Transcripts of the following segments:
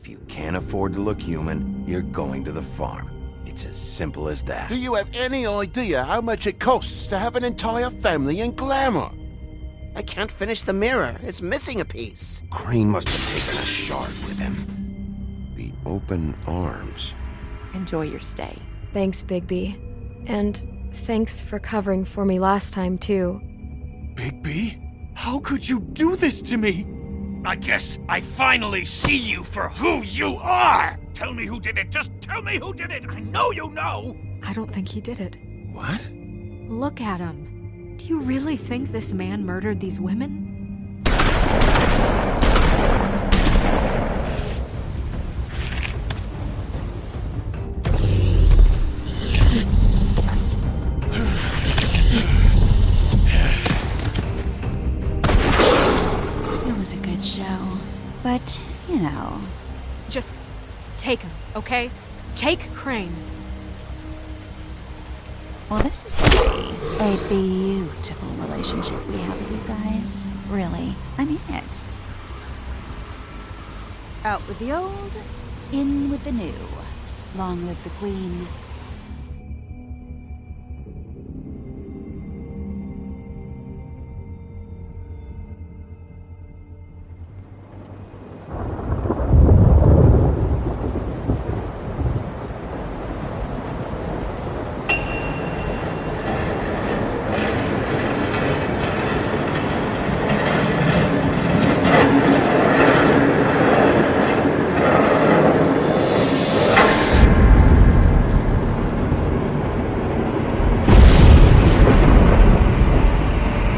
If you can't afford to look human, you're going to the farm. It's as simple as that. Do you have any idea how much it costs to have an entire family in glamour? I can't finish the mirror. It's missing a piece. Crane must have taken a shard with him. The open arms. Enjoy your stay. Thanks, Bigby. And thanks for covering for me last time, too. Bigby? How could you do this to me? I guess I finally see you for who you are! Tell me who did it! Just tell me who did it! I know you know! I don't think he did it. What? Look at him. Do you really think this man murdered these women? It was a good show. But, you know... Just take him, okay? Take Crane. Well, this is gonna be a beautiful relationship we have with you guys. Really. I mean it. Out with the old, in with the new. Long live the Queen.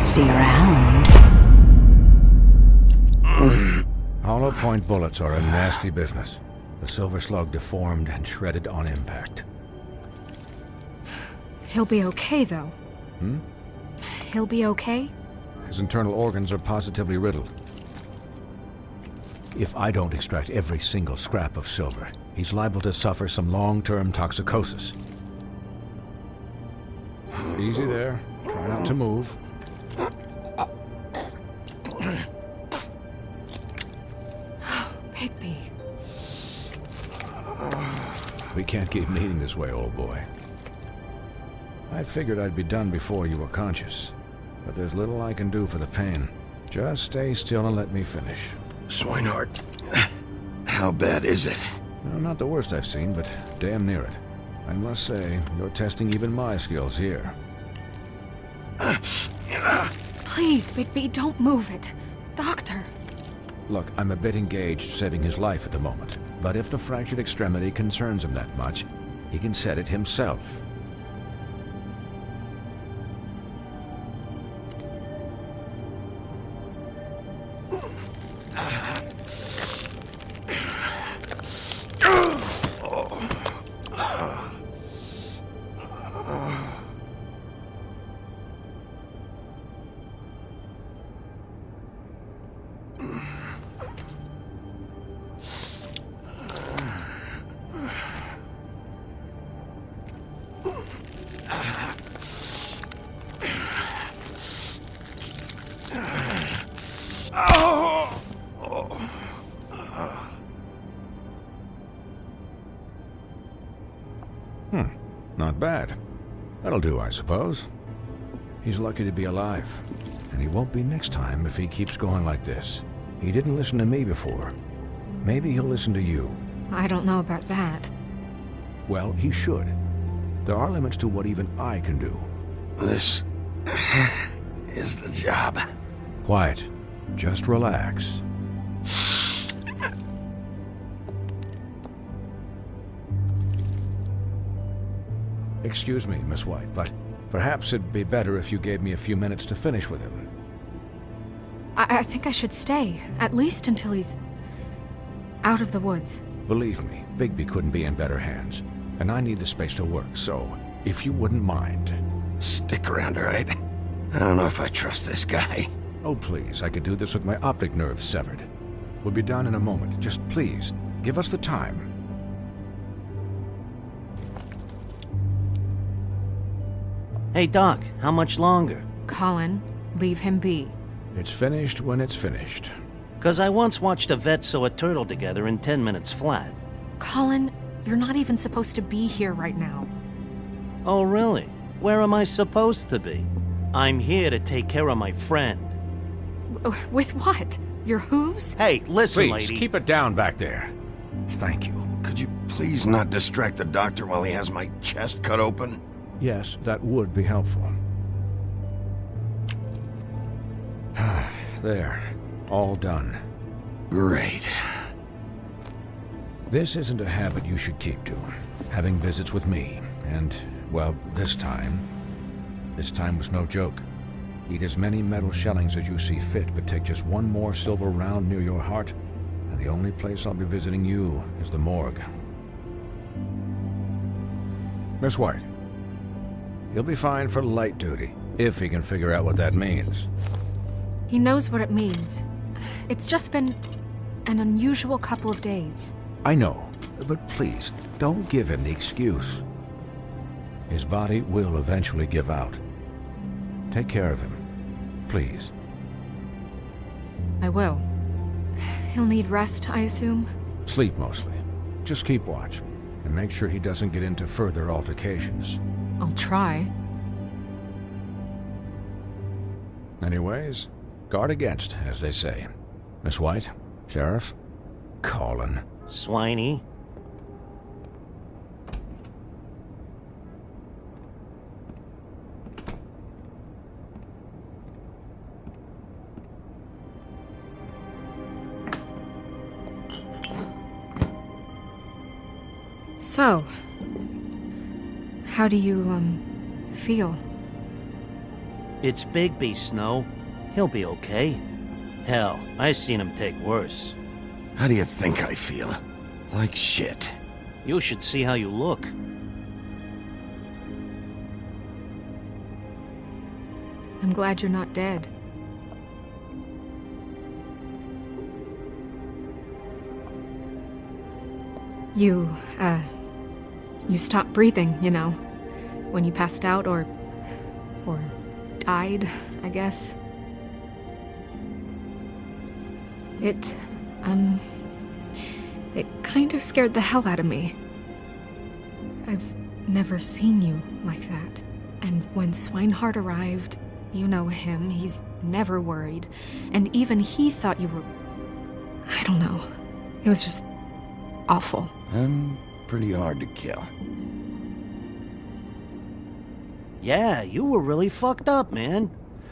See you around. Hollow point bullets are a nasty business. The silver slug deformed and shredded on impact. He'll be okay, though. He'll be okay? His internal organs are positively riddled. If I don't extract every single scrap of silver, he's liable to suffer some long-term toxicosis. Easy there. Try not to move. Bigby. We can't keep meeting this way, old boy. I figured I'd be done before you were conscious, but there's little I can do for the pain. Just stay still and let me finish. Swinehart, how bad is it? No, not the worst I've seen, but damn near it. I must say, you're testing even my skills here. Please, Bigby, don't move it. Doctor. Look, I'm a bit engaged saving his life at the moment, but if the fractured extremity concerns him that much, he can set it himself. Not bad. That'll do, I suppose. He's lucky to be alive, and he won't be next time if he keeps going like this. He didn't listen to me before. Maybe he'll listen to you. I don't know about that. Well, he should. There are limits to what even I can do. This is the job. Quiet. Just relax. Excuse me, Miss White, but perhaps it'd be better if you gave me a few minutes to finish with him. I think I should stay, at least until he's out of the woods. Believe me, Bigby couldn't be in better hands, and I need the space to work, so if you wouldn't mind. Stick around, all right? I don't know if I trust this guy. Oh, please, I could do this with my optic nerve severed. We'll be done in a moment. Just please, give us the time. Hey, Doc, how much longer? Colin, leave him be. It's finished when it's finished. 'Cause I once watched a vet sew a turtle together in 10 minutes flat. Colin, you're not even supposed to be here right now. Oh, really? Where am I supposed to be? I'm here to take care of my friend. With what? Your hooves? Hey, listen, Please, lady. keep it down back there. Thank you. Could you please not distract the doctor while he has my chest cut open? Yes, that would be helpful. There. All done. Great. This isn't a habit you should keep to. Having visits with me. And, well, this time was no joke. Eat as many metal shellings as you see fit, but take just one more silver round near your heart, and the only place I'll be visiting you is the morgue. Miss White, he'll be fine for light duty, if he can figure out what that means. He knows what it means. It's just been an unusual couple of days. I know, but please, don't give him the excuse. His body will eventually give out. Take care of him, please. I will. He'll need rest, I assume? Sleep mostly. Just keep watch, and make sure he doesn't get into further altercations. I'll try. Anyways, guard against, as they say. Miss White, Sheriff, Colin. Swiney. So, how do you, feel? It's Bigby, Snow. He'll be okay. Hell, I seen him take worse. How do you think I feel? Like shit. You should see how you look. I'm glad you're not dead. You stopped breathing, you know, when you passed out or died, I guess. It kind of scared the hell out of me. I've never seen you like that. And when Swinehart arrived, you know him, he's never worried. And even he thought you were... I don't know. It was just awful. I'm pretty hard to kill. Yeah, you were really fucked up, man.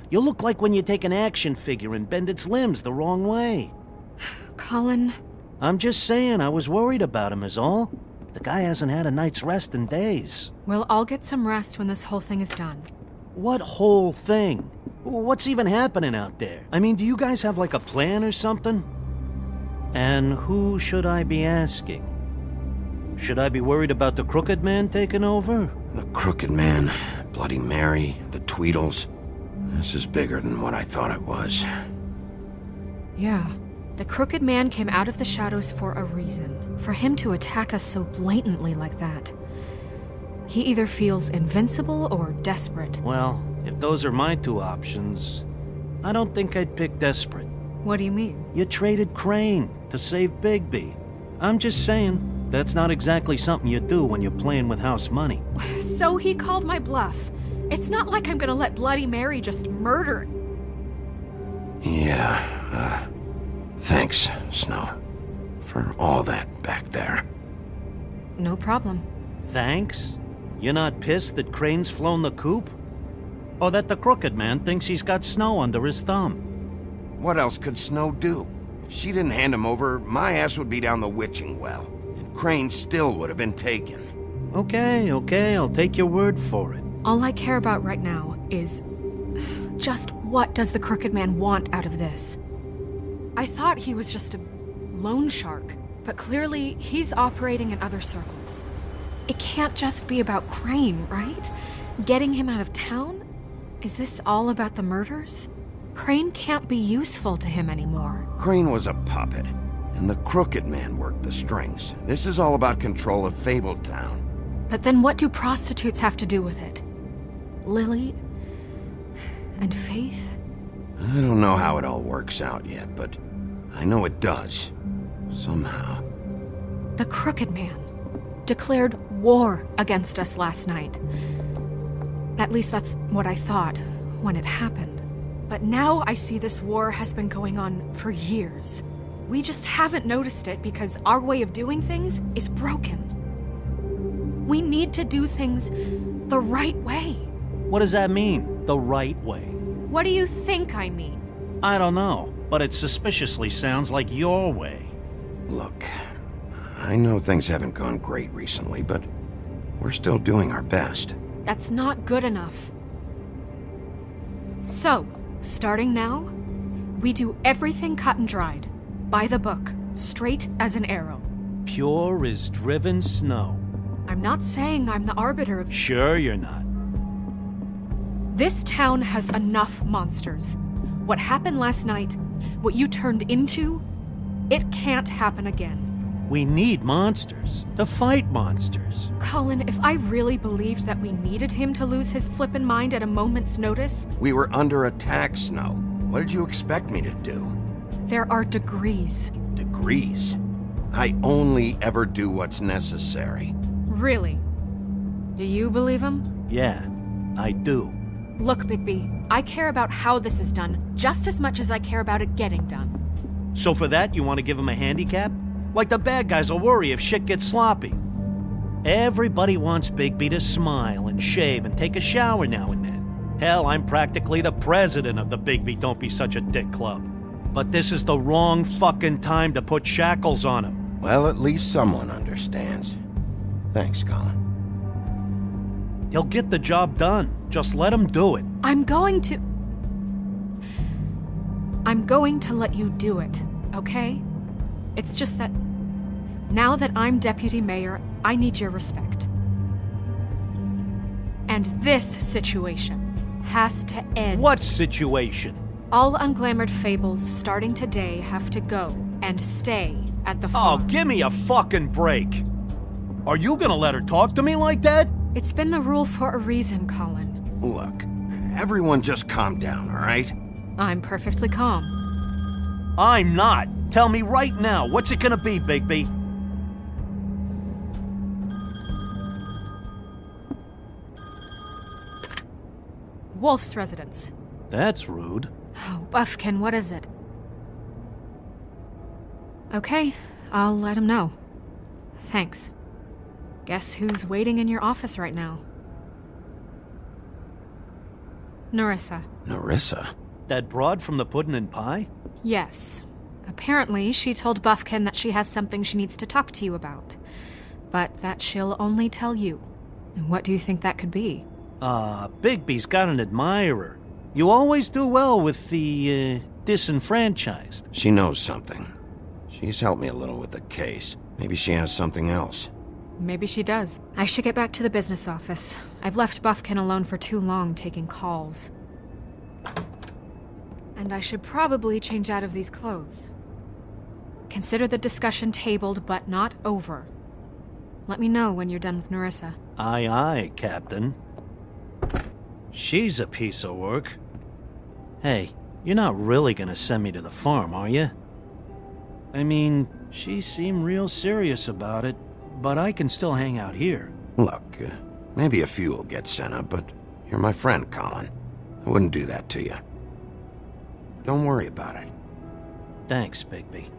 You look like when you take an action figure and bend its limbs the wrong way. Colin... I'm just saying, I was worried about him is all. The guy hasn't had a night's rest in days. Well, I'll get some rest when this whole thing is done. What whole thing? What's even happening out there? I mean, do you guys have like a plan or something? And who should I be asking? Should I be worried about the Crooked Man taking over? The Crooked Man, Bloody Mary, the Tweedles. This is bigger than what I thought it was. Yeah. The Crooked Man came out of the shadows for a reason. For him to attack us so blatantly like that. He either feels invincible or desperate. Well, if those are my two options, I don't think I'd pick desperate. What do you mean? You traded Crane to save Bigby. I'm just saying, that's not exactly something you do when you're playing with house money. So he called my bluff. It's not like I'm gonna let Bloody Mary just murder... Yeah, thanks, Snow, for all that back there. No problem. Thanks? You're not pissed that Crane's flown the coop? Or that the Crooked Man thinks he's got Snow under his thumb? What else could Snow do? If she didn't hand him over, my ass would be down the witching well, and Crane still would have been taken. Okay, I'll take your word for it. All I care about right now is... just what does the Crooked Man want out of this? I thought he was just a loan shark, but clearly he's operating in other circles. It can't just be about Crane, right? Getting him out of town? Is this all about the murders? Crane can't be useful to him anymore. Crane was a puppet, and the Crooked Man worked the strings. This is all about control of Fabletown. But then what do prostitutes have to do with it? Lily? And Faith? I don't know how it all works out yet, but I know it does. Somehow. The Crooked Man declared war against us last night. At least that's what I thought when it happened. But now I see this war has been going on for years. We just haven't noticed it because our way of doing things is broken. We need to do things the right way. What does that mean, the right way? What do you think I mean? I don't know, but it suspiciously sounds like your way. Look, I know things haven't gone great recently, but we're still doing our best. That's not good enough. So, starting now, we do everything cut and dried, by the book, straight as an arrow. Pure as driven snow. I'm not saying I'm the arbiter of... Sure you're not. This town has enough monsters. What happened last night, what you turned into, it can't happen again. We need monsters to fight monsters. Colin, if I really believed that we needed him to lose his flippin' mind at a moment's notice... We were under attack, Snow. What did you expect me to do? There are degrees. Degrees? I only ever do what's necessary. Really? Do you believe him? Yeah, I do. Look, Bigby, I care about how this is done just as much as I care about it getting done. So for that, you want to give him a handicap? Like the bad guys will worry if shit gets sloppy. Everybody wants Bigby to smile and shave and take a shower now and then. Hell, I'm practically the president of the Bigby Don't Be Such a Dick Club. But this is the wrong fucking time to put shackles on him. Well, at least someone understands. Thanks, Colin. He'll get the job done. Just let him do it. I'm going to let you do it, okay? It's just that now that I'm deputy mayor, I need your respect. And this situation has to end. What situation? All unglamored fables starting today have to go and stay at the farm. Oh, give me a fucking break. Are you gonna let her talk to me like that? It's been the rule for a reason, Colin. Look, everyone just calm down, all right? I'm perfectly calm. I'm not. Tell me right now, what's it gonna be, Bigby? Wolf's residence. That's rude. Oh, Buffkin, what is it? Okay, I'll let him know. Thanks. Guess who's waiting in your office right now? Nerissa. Nerissa? That broad from the puddin' and pie? Yes. Apparently, she told Buffkin that she has something she needs to talk to you about. But that she'll only tell you. And what do you think that could be? Bigby's got an admirer. You always do well with the, disenfranchised. She knows something. She's helped me a little with the case. Maybe she has something else. Maybe she does. I should get back to the business office. I've left Buffkin alone for too long taking calls. And I should probably change out of these clothes. Consider the discussion tabled but not over. Let me know when you're done with Nerissa. Aye, aye, Captain. She's a piece of work. Hey, you're not really gonna send me to the farm, are you? I mean, she seemed real serious about it, but I can still hang out here. Look, maybe a few will get sent up, but you're my friend, Colin. I wouldn't do that to you. Don't worry about it. Thanks, Bigby.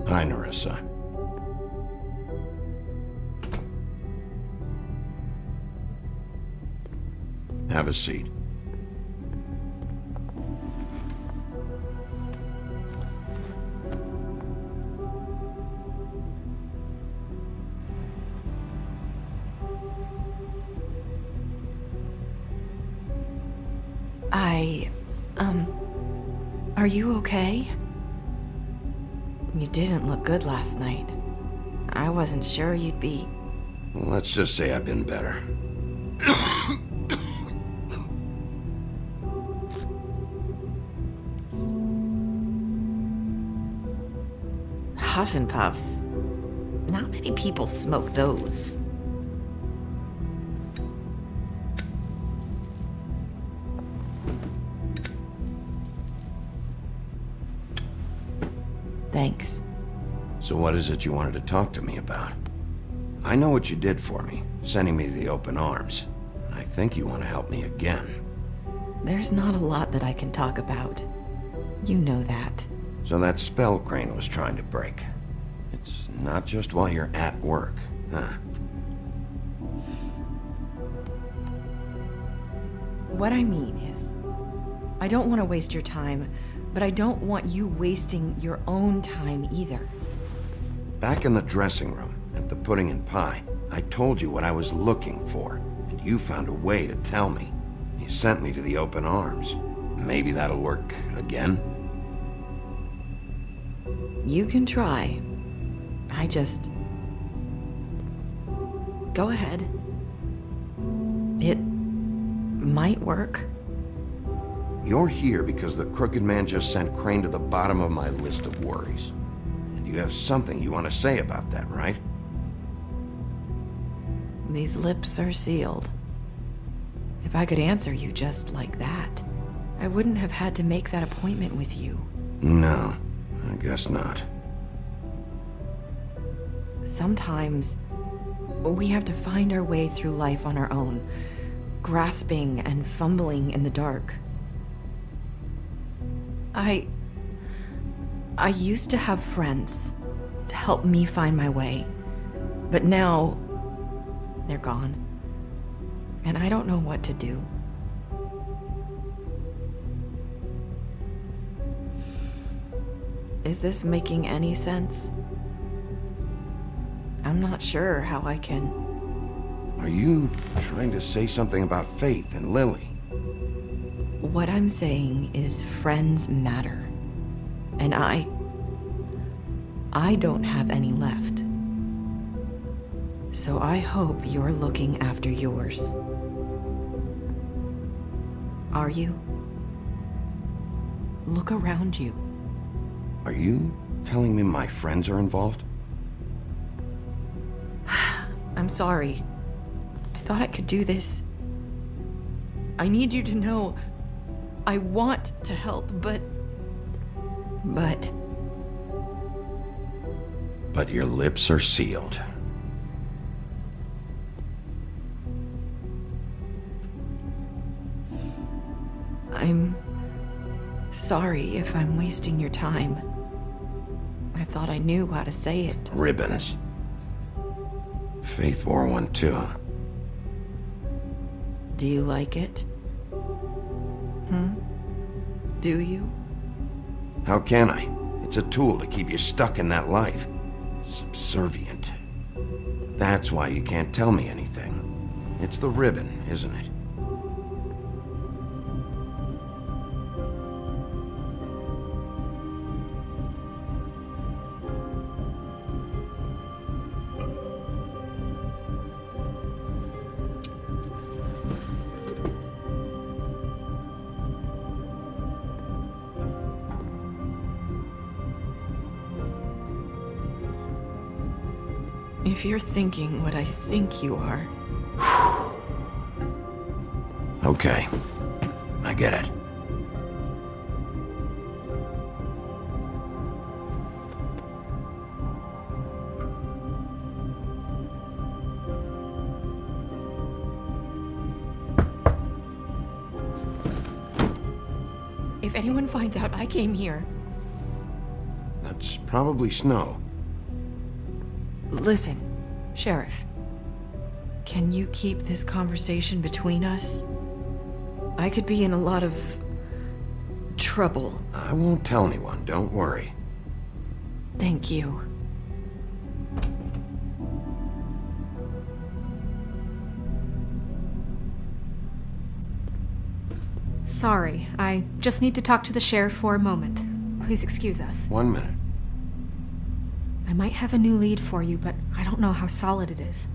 Hi, Nerissa. Have a seat. Are you okay? You didn't look good last night. I wasn't sure you'd be... Let's just say I've been better. Huff and puffs. Not many people smoke those. Thanks. So what is it you wanted to talk to me about? I know what you did for me, sending me to the open arms. I think you want to help me again. There's not a lot that I can talk about. You know that. So that spell Crane was trying to break. It's not just while you're at work, huh? What I mean is, I don't want to waste your time, but I don't want you wasting your own time either. Back in the dressing room, at the pudding and pie, I told you what I was looking for, and you found a way to tell me. You sent me to the open arms. Maybe that'll work again? You can try. I just... Go ahead. It might work. You're here because the Crooked Man just sent Crane to the bottom of my list of worries. And you have something you want to say about that, right? These lips are sealed. If I could answer you just like that, I wouldn't have had to make that appointment with you. No, I guess not. Sometimes we have to find our way through life on our own, grasping and fumbling in the dark. I used to have friends to help me find my way, but now they're gone, and I don't know what to do. Is this making any sense? I'm not sure how I can... Are you trying to say something about Faith and Lily? What I'm saying is friends matter. And I don't have any left. So I hope you're looking after yours. Are you? Look around you. Are you telling me my friends are involved? I'm sorry. I thought I could do this. I need you to know I want to help, but your lips are sealed. I'm sorry if I'm wasting your time. I thought I knew how to say it. Ribbons. Faith wore one too. Do you like it? Do you? How can I? It's a tool to keep you stuck in that life. Subservient. That's why you can't tell me anything. It's the ribbon, isn't it? If you're thinking what I think you are... Okay. I get it. If anyone finds out I came here... That's probably snow. Listen, Sheriff. Can you keep this conversation between us? I could be in a lot of trouble. I won't tell anyone, don't worry. Thank you. Sorry, I just need to talk to the sheriff for a moment. Please excuse us. 1 minute. I might have a new lead for you, but I don't know how solid it is.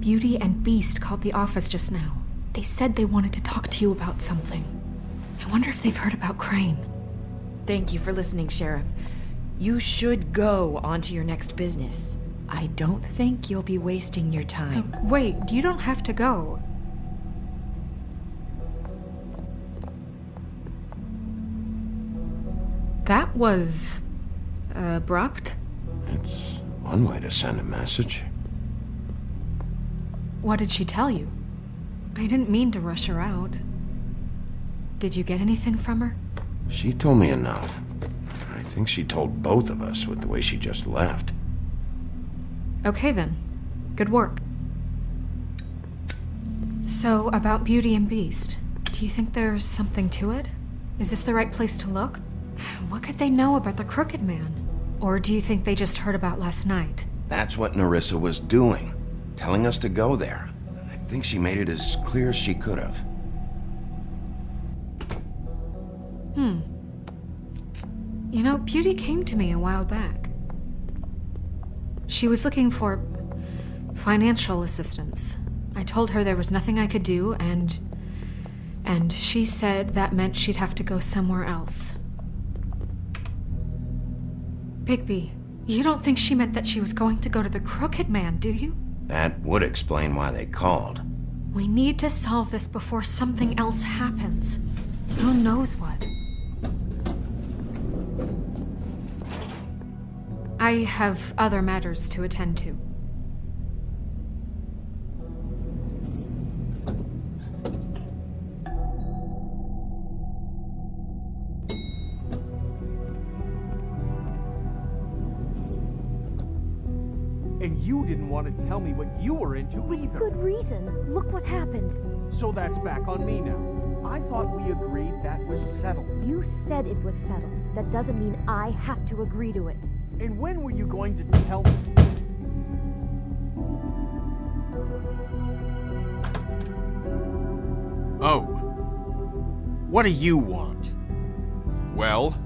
Beauty and Beast called the office just now. They said they wanted to talk to you about something. I wonder if they've heard about Crane. Thank you for listening, Sheriff. You should go on to your next business. I don't think you'll be wasting your time. Wait, you don't have to go. That was abrupt. It's one way to send a message. What did she tell you? I didn't mean to rush her out. Did you get anything from her? She told me enough. I think she told both of us with the way she just left. Okay then. Good work. So, about Beauty and Beast, do you think there's something to it? Is this the right place to look? What could they know about the Crooked Man? Or do you think they just heard about last night? That's what Nerissa was doing, telling us to go there. I think she made it as clear as she could have. You know, Beauty came to me a while back. She was looking for financial assistance. I told her there was nothing I could do, and she said that meant she'd have to go somewhere else. Bigby, you don't think she meant that she was going to go to the Crooked Man, do you? That would explain why they called. We need to solve this before something else happens. Who knows what? I have other matters to attend to. And you didn't want to tell me what you were into either. Good reason. Look what happened. So that's back on me now. I thought we agreed that was settled. You said it was settled. That doesn't mean I have to agree to it. And when were you going to tell me? Oh. What do you want? Well?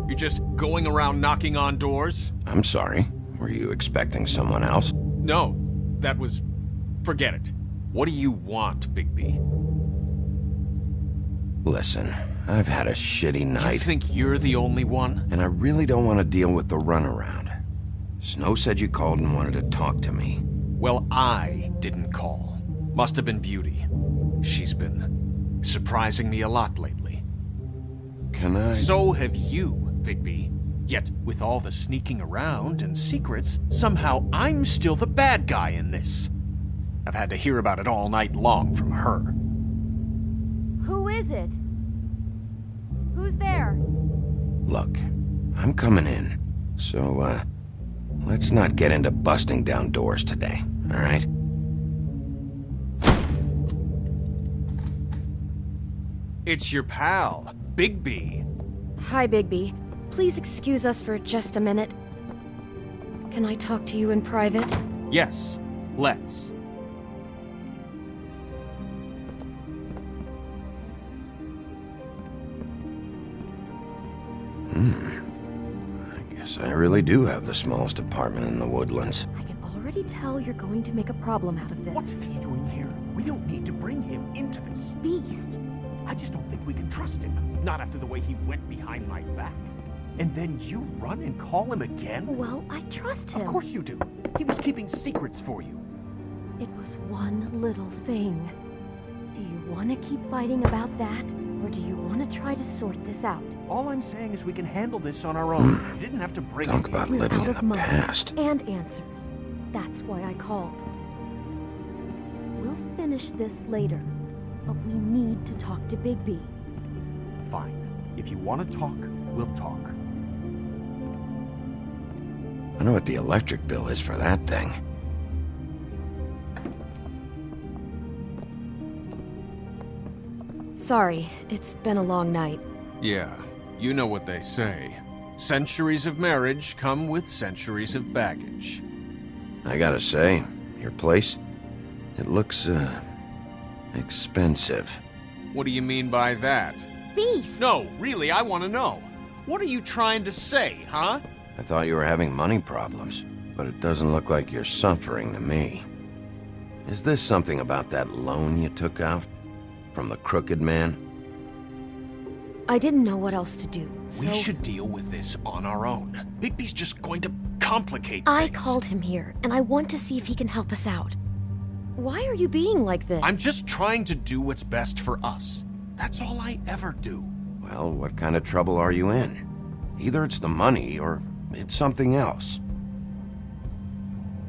You're just going around knocking on doors? I'm sorry. Were you expecting someone else? No. That was... Forget it. What do you want, Bigby? Listen, I've had a shitty night. You think you're the only one? And I really don't want to deal with the runaround. Snow said you called and wanted to talk to me. Well, I didn't call. Must have been Beauty. She's been surprising me a lot lately. Can I... So have you, Bigby. Yet, with all the sneaking around and secrets, somehow I'm still the bad guy in this. I've had to hear about it all night long from her. Who is it? Who's there? Look, I'm coming in. So, let's not get into busting down doors today, all right? It's your pal, Bigby. Hi, Bigby. Please excuse us for just a minute. Can I talk to you in private? Yes, let's. I guess I really do have the smallest apartment in the woodlands. I can already tell you're going to make a problem out of this. What's he doing here? We don't need to bring him into this. Beast? I just don't think we can trust him. Not after the way he went behind my back. And then you run and call him again? Well, I trust him. Of course you do. He was keeping secrets for you. It was one little thing. Do you want to keep fighting about that? Or do you want to try to sort this out? All I'm saying is we can handle this on our own. You didn't have to bring Talk him about here. living Out in of the money past. and answers. That's why I called. We'll finish this later, but we need to talk to Bigby. Fine. If you want to talk, we'll talk. I know what the electric bill is for that thing. Sorry, it's been a long night. Yeah, you know what they say. Centuries of marriage come with centuries of baggage. I gotta say, your place, it looks, expensive. What do you mean by that? Beast! No, really, I want to know. What are you trying to say, huh? I thought you were having money problems, but it doesn't look like you're suffering to me. Is this something about that loan you took out? From the crooked man? I didn't know what else to do, so... We should deal with this on our own. Bigby's just going to complicate I things. called him here, and I want to see if he can help us out. Why are you being like this? I'm just trying to do what's best for us. That's all I ever do. Well, what kind of trouble are you in? Either it's the money, or it's something else.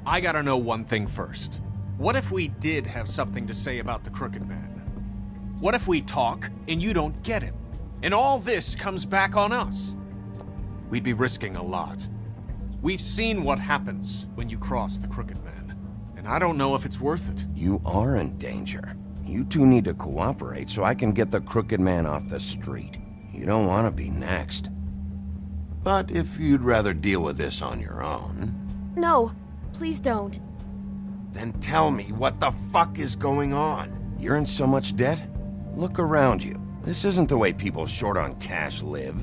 I gotta know one thing first. What if we did have something to say about the crooked man? What if we talk, and you don't get him? And all this comes back on us? We'd be risking a lot. We've seen what happens when you cross the crooked man, and I don't know if it's worth it. You are in danger. You two need to cooperate so I can get the crooked man off the street. You don't want to be next. But if you'd rather deal with this on your own... No, please don't. Then tell me what the fuck is going on. You're in so much debt? Look around you. This isn't the way people short on cash live.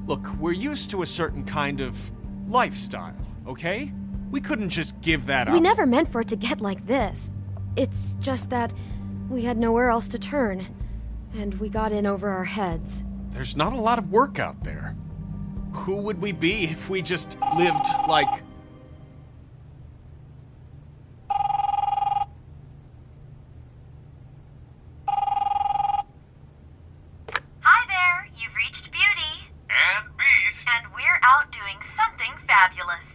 Look, we're used to a certain kind of lifestyle, okay? We couldn't just give that up. We never meant for it to get like this. It's just that we had nowhere else to turn, and we got in over our heads. There's not a lot of work out there. Who would we be if we just lived like... Hi there, you've reached Beauty. And Beast. And we're out doing something fabulous.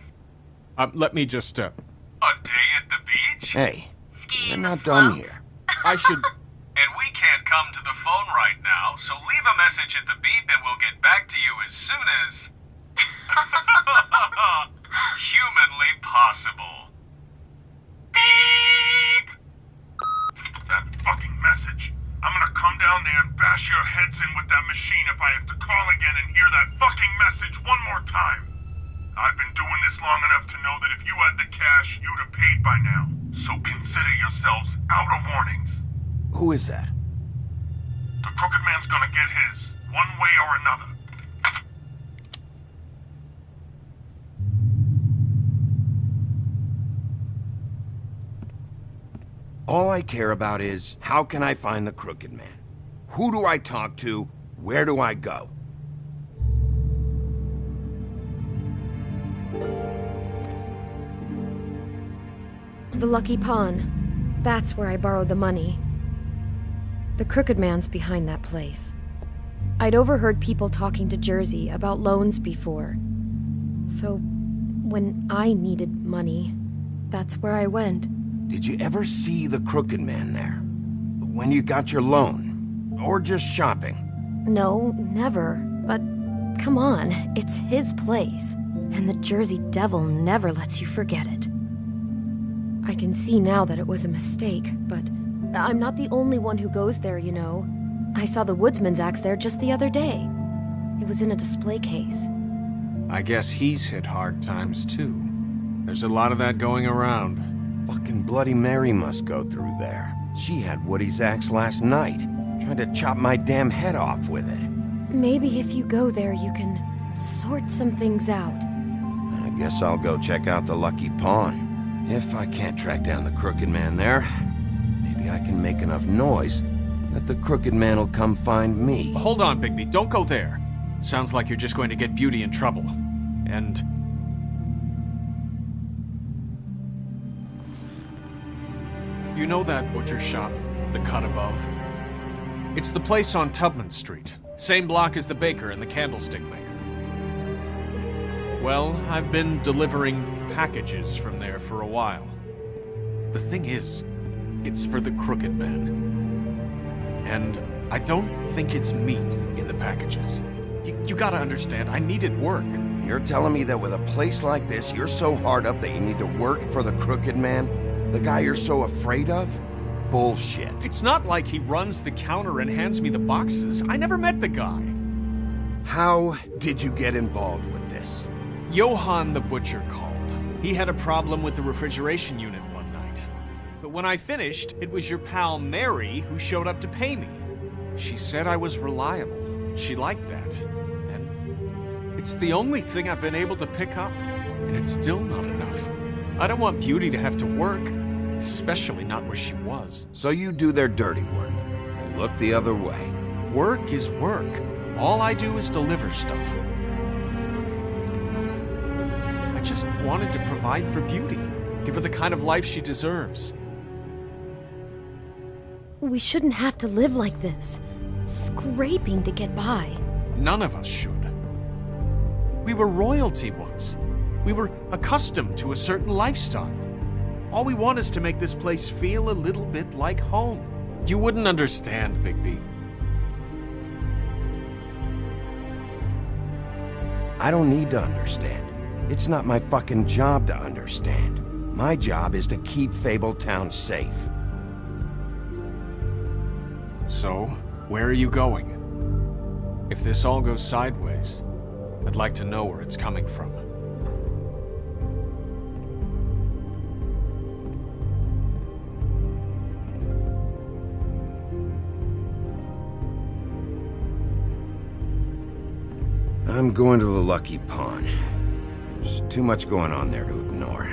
Let me just, A day at the beach? Hey, Skiing you're not the done slope? here. I should... And we can't come to the phone right now, so leave a message at the beep and we'll get back to you as soon as... humanly possible. Beep! That fucking message. I'm gonna come down there and bash your heads in with that machine if I have to call again and hear that fucking message one more time. I've been doing this long enough to know that if you had the cash, you'd have paid by now. So consider yourselves out of warnings. Who is that? The crooked man's gonna get his, one way or another. All I care about is, how can I find the crooked man? Who do I talk to? Where do I go? The Lucky Pawn. That's where I borrowed the money. The crooked man's behind that place. I'd overheard people talking to Jersey about loans before. So, when I needed money, that's where I went. Did you ever see the crooked man there? When you got your loan? Or just shopping? No, never. But come on, it's his place. And the Jersey Devil never lets you forget it. I can see now that it was a mistake, but I'm not the only one who goes there, you know. I saw the woodsman's axe there just the other day. It was in a display case. I guess he's hit hard times, too. There's a lot of that going around. Fucking Bloody Mary must go through there. She had Woody's axe last night. Tried to chop my damn head off with it. Maybe if you go there, you can sort some things out. I guess I'll go check out the Lucky Pawn. If I can't track down the crooked man there, maybe I can make enough noise that the crooked man will come find me. Hold on, Bigby. Don't go there. Sounds like you're just going to get Beauty in trouble. And... you know that butcher shop, the cut above? It's the place on Tubman Street. Same block as the baker and the candlestick maker. Well, I've been delivering packages from there for a while. The thing is, it's for the crooked man. And I don't think it's meat in the packages. You gotta understand, I needed work. You're telling me that with a place like this, you're so hard up that you need to work for the Crooked Man? The guy you're so afraid of? Bullshit. It's not like he runs the counter and hands me the boxes. I never met the guy. How did you get involved with this? Johann the Butcher called. He had a problem with the refrigeration unit one night. But when I finished, it was your pal Mary who showed up to pay me. She said I was reliable. She liked that. And it's the only thing I've been able to pick up. And it's still not enough. I don't want Beauty to have to work, especially not where she was. So you do their dirty work and look the other way. Work is work. All I do is deliver stuff. I just wanted to provide for Beauty. Give her the kind of life she deserves. We shouldn't have to live like this, scraping to get by. None of us should. We were royalty once. We were accustomed to a certain lifestyle. All we want is to make this place feel a little bit like home. You wouldn't understand, Bigby. I don't need to understand. It's not my fucking job to understand. My job is to keep Fabletown safe. So, where are you going? If this all goes sideways, I'd like to know where it's coming from. I'm going to the Lucky Pawn. There's too much going on there to ignore.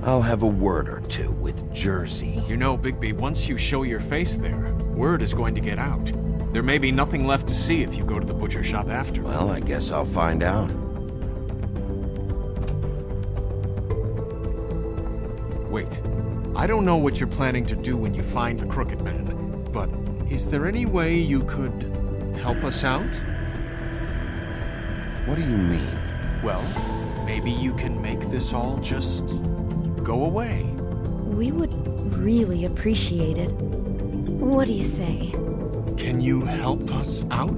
I'll have a word or two with Jersey. You know, Bigby, once you show your face there, word is going to get out. There may be nothing left to see if you go to the butcher shop after. Well, I guess I'll find out. Wait, I don't know what you're planning to do when you find the Crooked Man, but is there any way you could help us out? What do you mean? Well, maybe you can make this all just go away. We would really appreciate it. What do you say? Can you help us out?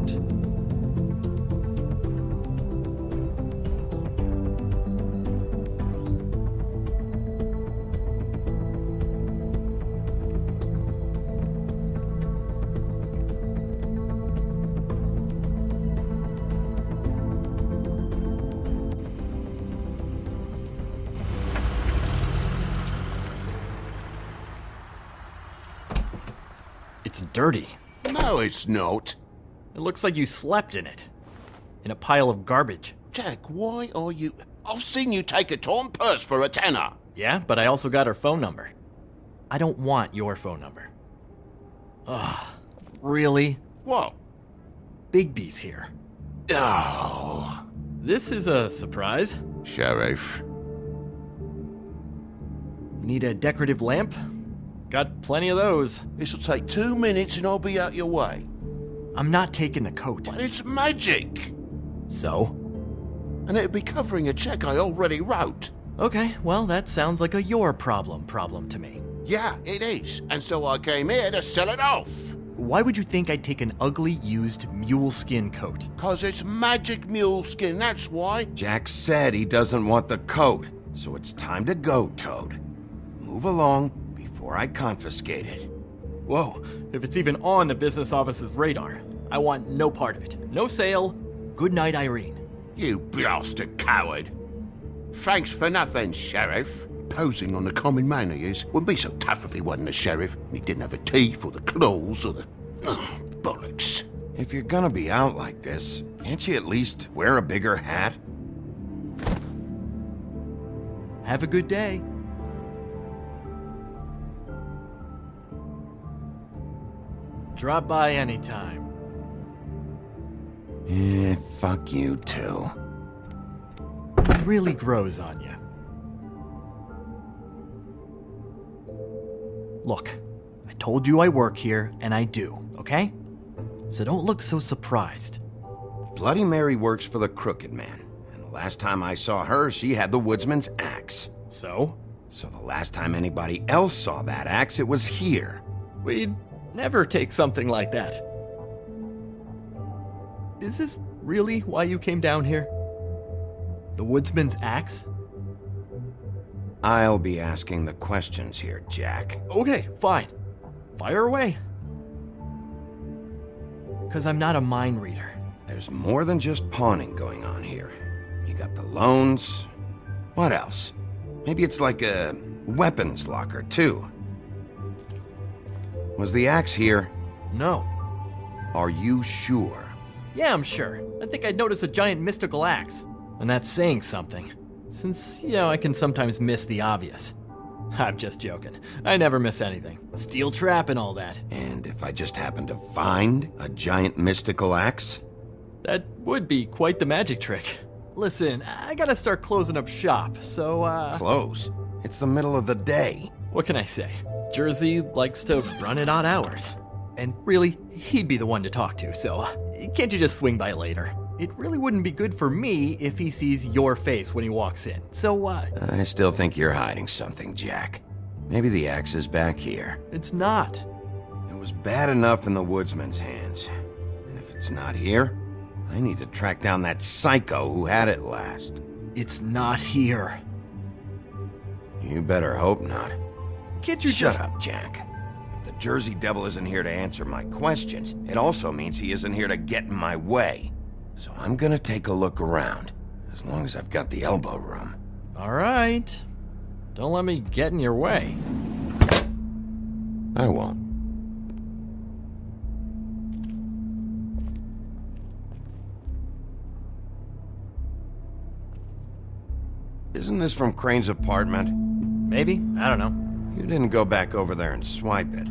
It's dirty. No, it's not. It looks like you slept in it. In a pile of garbage. Jack, why are you... I've seen you take a torn purse for a tenner. Yeah, but I also got her phone number. I don't want your phone number. Ugh, really? What? Bigby's here. Oh. This is a surprise. Sheriff. Need a decorative lamp? Got plenty of those. This'll take 2 minutes and I'll be out your way. I'm not taking the coat. But it's magic. So? And it'd be covering a check I already wrote. Okay, well, that sounds like a your problem to me. Yeah, it is. And so I came here to sell it off. Why would you think I'd take an ugly, used mule skin coat? 'Cause it's magic mule skin, that's why. Jack said he doesn't want the coat, so it's time to go, Toad. Move along before I confiscate it. Whoa, if it's even on the business office's radar, I want no part of it. No sale. Good night, Irene. You blasted coward. Thanks for nothing, Sheriff. Posing on the common man he is. Wouldn't be so tough if he wasn't a sheriff and he didn't have the teeth or the claws or the... Oh, bollocks. If you're gonna be out like this, can't you at least wear a bigger hat? Have a good day. Drop by anytime. Fuck you too. It really grows on you. Look, I told you I work here, and I do, okay? So don't look so surprised. Bloody Mary works for the Crooked Man, and the last time I saw her, she had the woodsman's axe. So? So the last time anybody else saw that axe, it was here. We'd never take something like that. Is this really why you came down here? The woodsman's axe? I'll be asking the questions here, Jack. Okay, fine. Fire away. Because I'm not a mind reader. There's more than just pawning going on here. You got the loans. What else? Maybe it's like a weapons locker, too. Was the axe here? No. Are you sure? Yeah, I'm sure. I think I'd notice a giant mystical axe. And that's saying something. Since, I can sometimes miss the obvious. I'm just joking. I never miss anything. Steel trap and all that. And if I just happen to find a giant mystical axe? That would be quite the magic trick. Listen, I gotta start closing up shop, so, Close? It's the middle of the day. What can I say? Jersey likes to run at odd hours. And really, he'd be the one to talk to, so can't you just swing by later? It really wouldn't be good for me if he sees your face when he walks in, so, I still think you're hiding something, Jack. Maybe the axe is back here. It's not. It was bad enough in the woodsman's hands. And if it's not here, I need to track down that psycho who had it last. It's not here. You better hope not. Can't you Shut up, Jack. If the Jersey Devil isn't here to answer my questions, it also means he isn't here to get in my way. So I'm gonna take a look around, as long as I've got the elbow room. All right. Don't let me get in your way. I won't. Isn't this from Crane's apartment? Maybe. I don't know. You didn't go back over there and swipe it.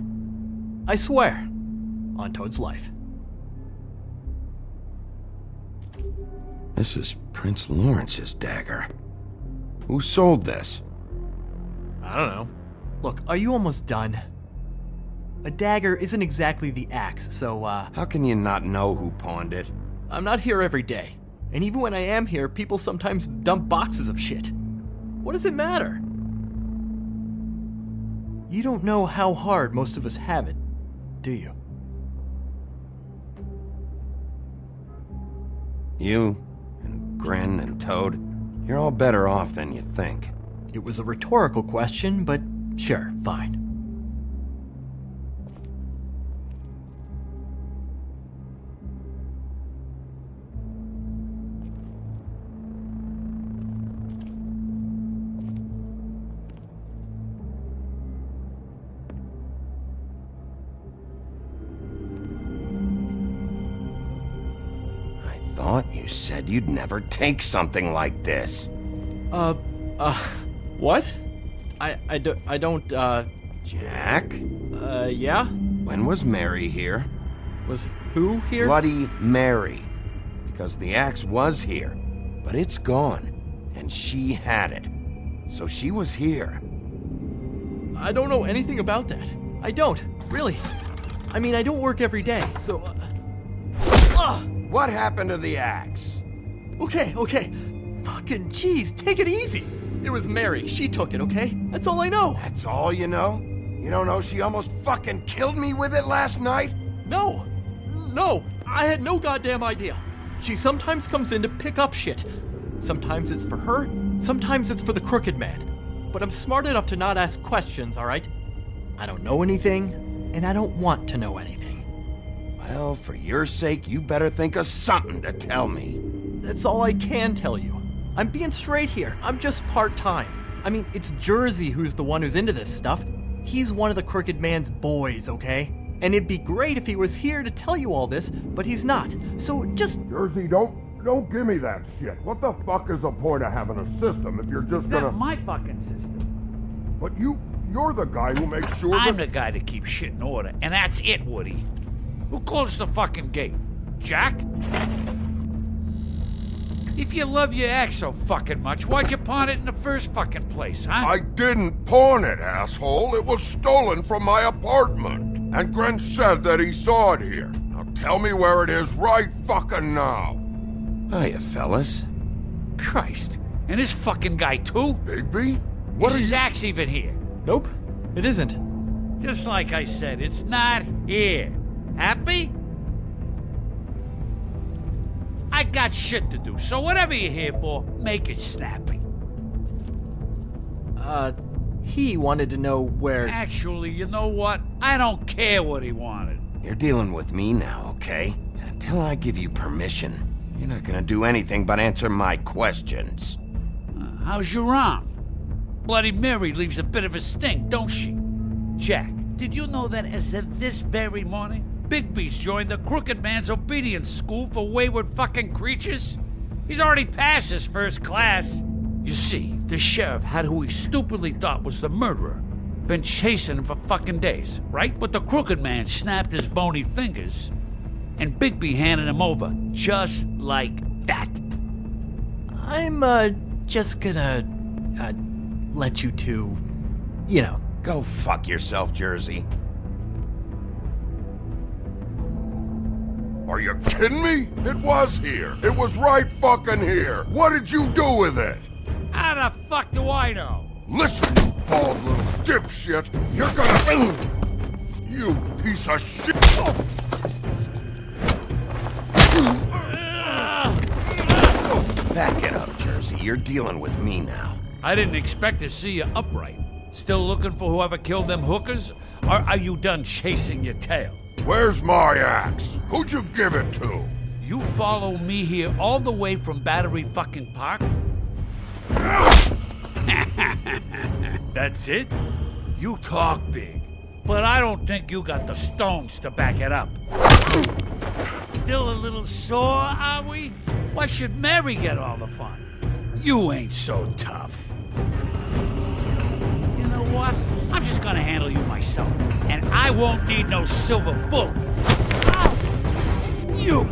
I swear. On Toad's life. This is Prince Lawrence's dagger. Who sold this? I don't know. Look, are you almost done? A dagger isn't exactly the axe, so, How can you not know who pawned it? I'm not here every day. And even when I am here, people sometimes dump boxes of shit. What does it matter? You don't know how hard most of us have it, do you? You, and Grin, and Toad, you're all better off than you think. It was a rhetorical question, but sure, fine. I thought you said you'd never take something like this. What? I don't, Jack? Yeah? When was Mary here? Was who here? Bloody Mary. Because the axe was here, but it's gone, and she had it. So she was here. I don't know anything about that. I don't, really. I mean, I don't work every day, so, What happened to the axe? Okay. Fucking jeez, take it easy. It was Mary. She took it, okay? That's all I know. That's all you know? You don't know she almost fucking killed me with it last night? No, I had no goddamn idea. She sometimes comes in to pick up shit. Sometimes it's for her, sometimes it's for the Crooked Man. But I'm smart enough to not ask questions, all right? I don't know anything, and I don't want to know anything. Well, for your sake, you better think of something to tell me. That's all I can tell you. I'm being straight here. I'm just part-time. I mean, it's Jersey who's the one who's into this stuff. He's one of the Crooked Man's boys, okay? And it'd be great if he was here to tell you all this, but he's not. So just... Jersey, don't give me that shit. What the fuck is the point of having a system if you're just gonna... That's my fucking system. But you're the guy who makes sure I'm that... the guy that keeps shit in order, and that's it, Woody. Who closed the fucking gate? Jack? If you love your ex so fucking much, why'd you pawn it in the first fucking place, huh? I didn't pawn it, asshole. It was stolen from my apartment. And Gren said that he saw it here. Now tell me where it is right fucking now. Hiya, fellas. Christ. And this fucking guy, too? Bigby? What Is are his you... axe even here? Nope, it isn't. Just like I said, it's not here. Happy? I got shit to do, so whatever you're here for, make it snappy. He wanted to know where... Actually, you know what? I don't care what he wanted. You're dealing with me now, okay? And until I give you permission, you're not gonna do anything but answer my questions. How's your arm? Bloody Mary leaves a bit of a stink, don't she? Jack, did you know that as of this very morning, Bigby's joined the Crooked Man's obedience school for wayward fucking creatures? He's already passed his first class. You see, the sheriff had who he stupidly thought was the murderer. Been chasing him for fucking days, right? But the Crooked Man snapped his bony fingers, and Bigby handed him over, just like that. I'm, just gonna, let you two, you know. Go fuck yourself, Jersey. Are you kidding me? It was here. It was right fucking here. What did you do with it? How the fuck do I know? Listen, you bald little dipshit. You're gonna... You piece of shit. Back it up, Jersey. You're dealing with me now. I didn't expect to see you upright. Still looking for whoever killed them hookers? Or are you done chasing your tail? Where's my axe? Who'd you give it to? You follow me here all the way from Battery fucking Park? That's it? You talk big, but I don't think you got the stones to back it up. Still a little sore, are we? Why should Mary get all the fun? You ain't so tough. You know what? I'm just gonna handle you myself, and I won't need no silver bullet. Ow! You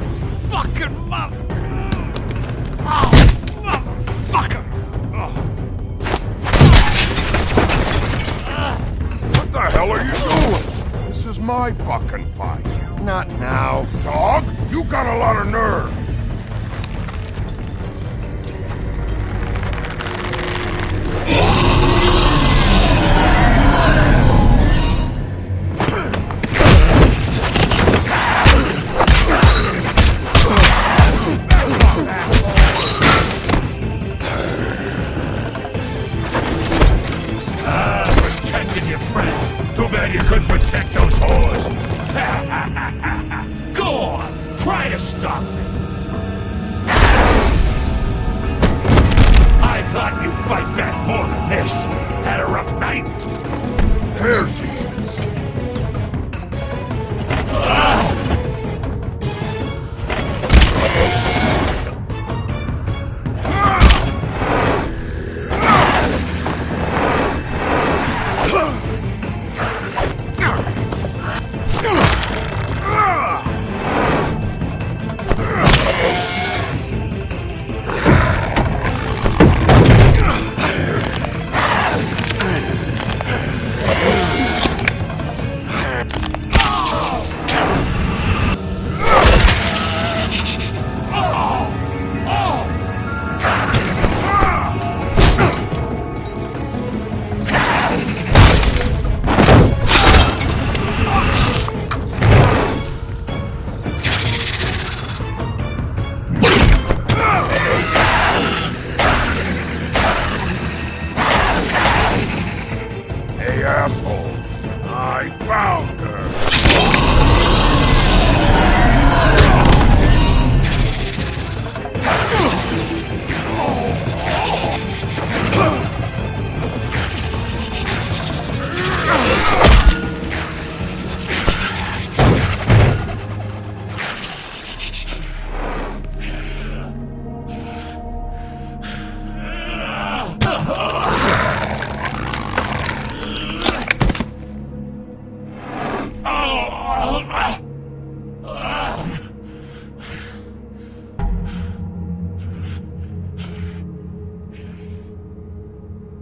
fucking mother... Oh, motherfucker! What the hell are you doing? This is my fucking fight. Not now. Dog, you got a lot of nerve. Protecting your friend. Too bad you couldn't protect those whores. Go on, try to stop me. I thought you'd fight back more than this. Had a rough night? There she is.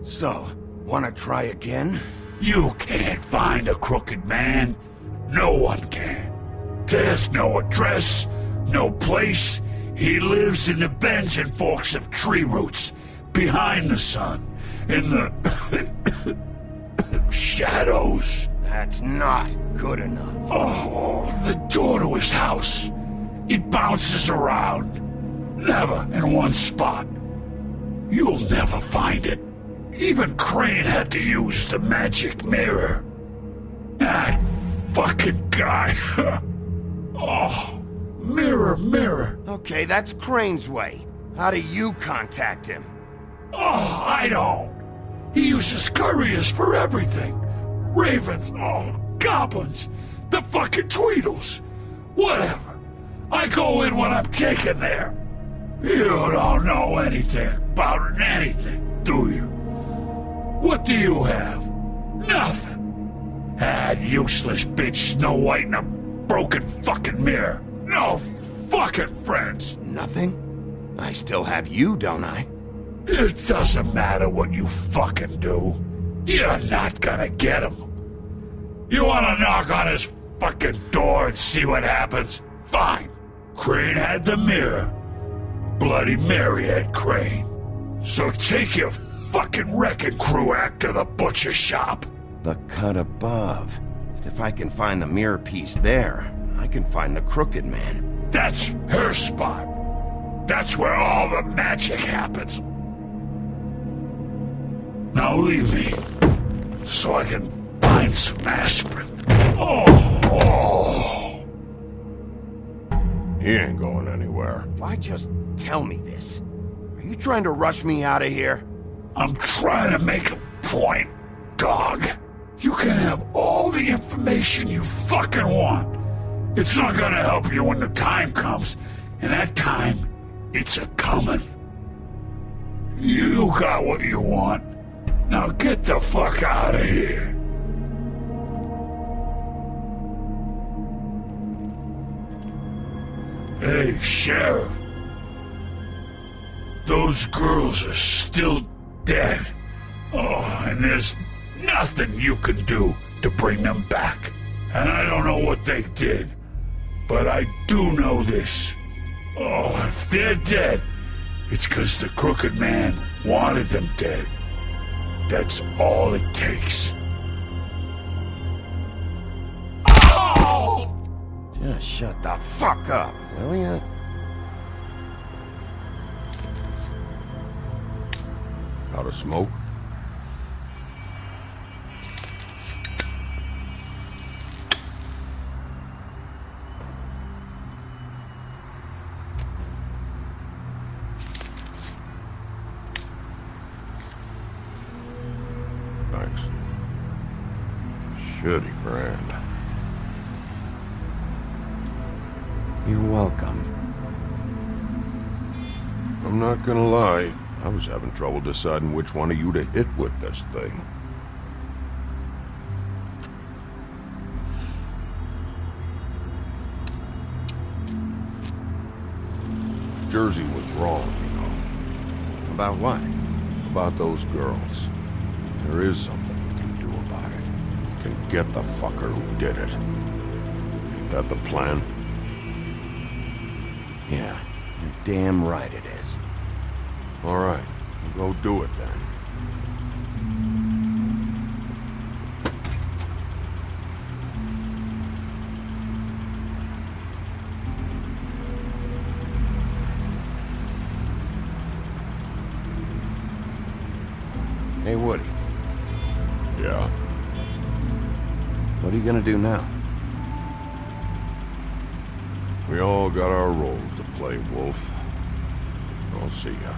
So, wanna try again? You can't find a Crooked Man. No one can. There's no address, no place. He lives in the bends and forks of tree roots, behind the sun, in the shadows. That's not good enough. Oh, the door to his house. It bounces around. Never in one spot. You'll never find it. Even Crane had to use the magic mirror. That fucking guy. Oh, mirror, mirror. Okay, that's Crane's way. How do you contact him? Oh, I don't. He uses couriers for everything. Ravens, goblins, the fucking Tweedles. Whatever. I go in when I'm taken there. You don't know anything about anything, do you? What do you have? Nothing. That useless bitch Snow White and a broken fucking mirror. No fucking friends. Nothing? I still have you, don't I? It doesn't matter what you fucking do. You're not gonna get him. You wanna knock on his fucking door and see what happens? Fine. Crane had the mirror. Bloody Mary had Crane. So take your fucking wrecking crew act to the butcher shop. The cut above. If I can find the mirror piece there, I can find the Crooked Man. That's her spot. That's where all the magic happens. Now leave me, so I can find some aspirin. Oh. He ain't going anywhere. Why just tell me this? Are you trying to rush me out of here? I'm trying to make a point, dog. You can have all the information you fucking want. It's not gonna help you when the time comes, and that time, it's a-comin'. You got what you want. Now get the fuck out of here. Hey, Sheriff. Those girls are still dead. Oh, and there's nothing you can do to bring them back. And I don't know what they did, but I do know this. Oh, if they're dead, it's 'cause the Crooked Man wanted them dead. That's all it takes. Oh! Just shut the fuck up, will ya? Out of smoke? Thanks. Shitty brand. You're welcome. I'm not gonna lie. I was having trouble deciding which one of you to hit with this thing. Jersey was wrong, you know. About what? About those girls. There is something we can do about it. We can get the fucker who did it. Ain't that the plan? Yeah, you're damn right it is. All right, we'll go do it then. Hey, Woody. Yeah? What are you gonna do now? We all got our roles to play, Wolf. I'll see ya.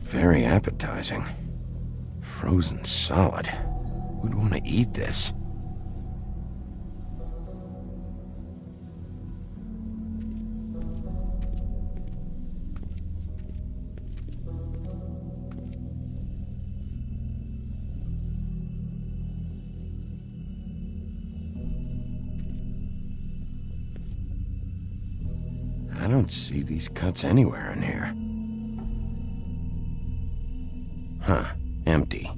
Very appetizing. Frozen solid. Who'd want to eat this? don't see these cuts anywhere in here. Huh, empty.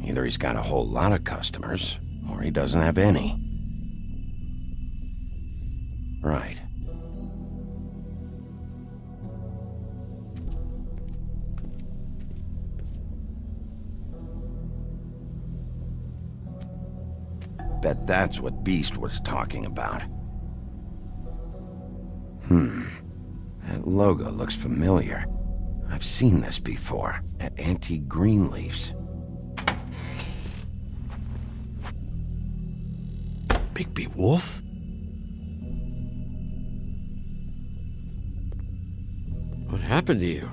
Either he's got a whole lot of customers, or he doesn't have any. Right. Bet that's what Beast was talking about. That logo looks familiar. I've seen this before, at Antique Greenleaf's. Bigby Wolf? What happened to you?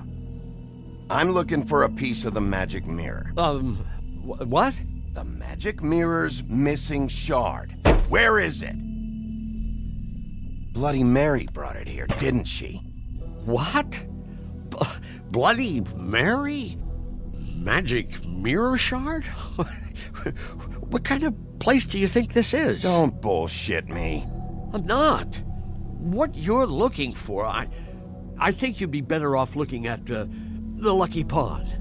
I'm looking for a piece of the magic mirror. What? The magic mirror's missing shard. Where is it? Bloody Mary brought it here, didn't she? What? Bloody Mary? Magic mirror shard? What kind of place do you think this is? Don't bullshit me. I'm not. What you're looking for, I think you'd be better off looking at the Lucky Pond.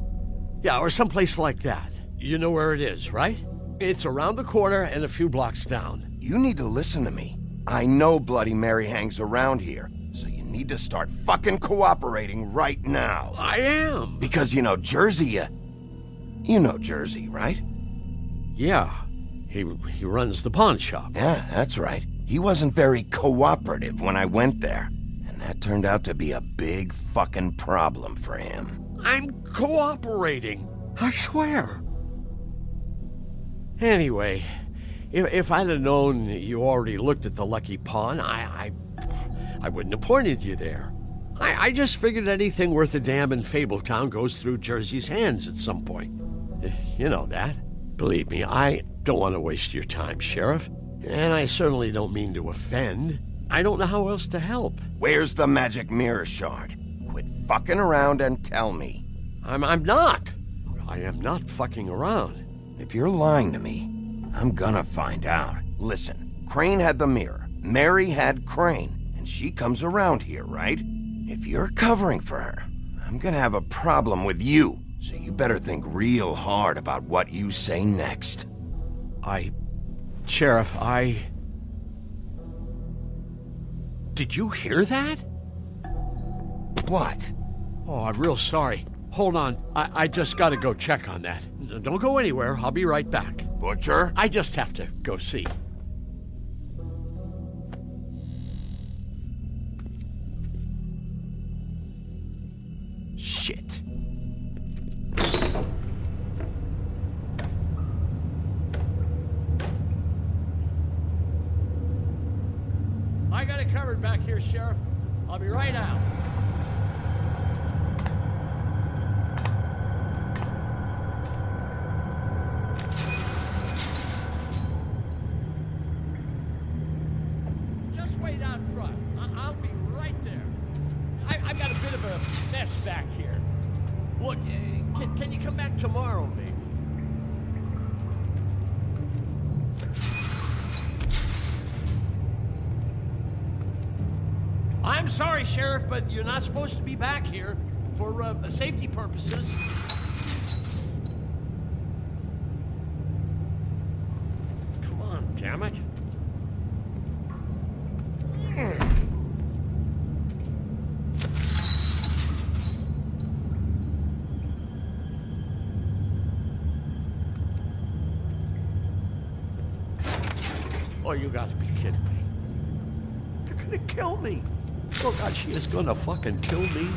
Yeah, or someplace like that. You know where it is, right? It's around the corner and a few blocks down. You need to listen to me. I know Bloody Mary hangs around here, so you need to start fucking cooperating right now. I am. Because you know Jersey, you know Jersey, right? Yeah, he runs the pawn shop. Yeah, that's right. He wasn't very cooperative when I went there, and that turned out to be a big fucking problem for him. I'm cooperating, I swear. Anyway, if I'd have known you already looked at the Lucky Pawn, I wouldn't have pointed you there. I just figured anything worth a damn in Fabletown goes through Jersey's hands at some point. You know that. Believe me, I don't want to waste your time, Sheriff. And I certainly don't mean to offend. I don't know how else to help. Where's the magic mirror shard? Quit fucking around and tell me. I'm not. I am not fucking around. If you're lying to me, I'm gonna find out. Listen, Crane had the mirror. Mary had Crane, and she comes around here, right? If you're covering for her, I'm gonna have a problem with you. So you better think real hard about what you say next. Sheriff, Did you hear that? What? Oh, I'm real sorry. Hold on. I just gotta go check on that. Don't go anywhere. I'll be right back. Butcher? I just have to go see. Shit. I got it covered back here, Sheriff. I'll be right out. Just wait out front. I'll be right there. I've got a bit of a mess back here. Look, can you come back tomorrow, maybe? I'm sorry, Sheriff, but you're not supposed to be back here for safety purposes. Come on, damn it. Oh, you gotta be kidding me. They're gonna kill me. Oh, God, she is gonna fucking kill me.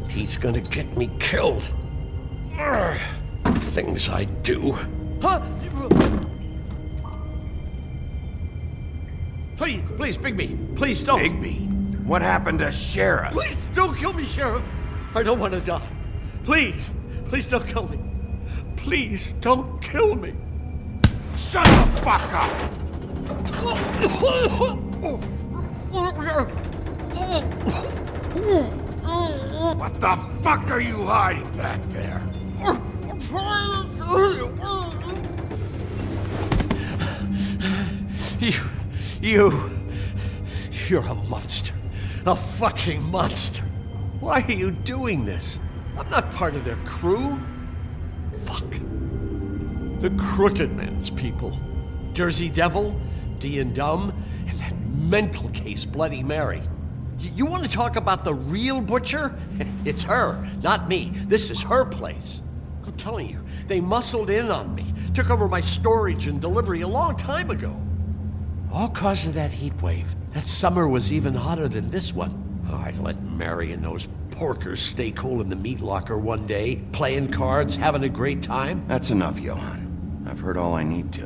He's gonna get me killed. Things I do. Huh? Please, Bigby. Please don't. Bigby? What happened to Sheriff? Please don't kill me, Sheriff. I don't want to die. Please don't kill me. Please don't kill me. Shut the fuck up! What the fuck are you hiding back there? You're a monster. A fucking monster. Why are you doing this? I'm not part of their crew. Fuck. The Crooked Man's people. Jersey Devil, D and Dumb, and that mental case, Bloody Mary. You want to talk about the real butcher? It's her, not me. This is her place. I'm telling you, they muscled in on me, took over my storage and delivery a long time ago. All cause of that heat wave. That summer was even hotter than this one. Oh, I'd let Mary and those porkers stay cool in the meat locker one day, playing cards, having a great time. That's enough, Johan. I've heard all I need to.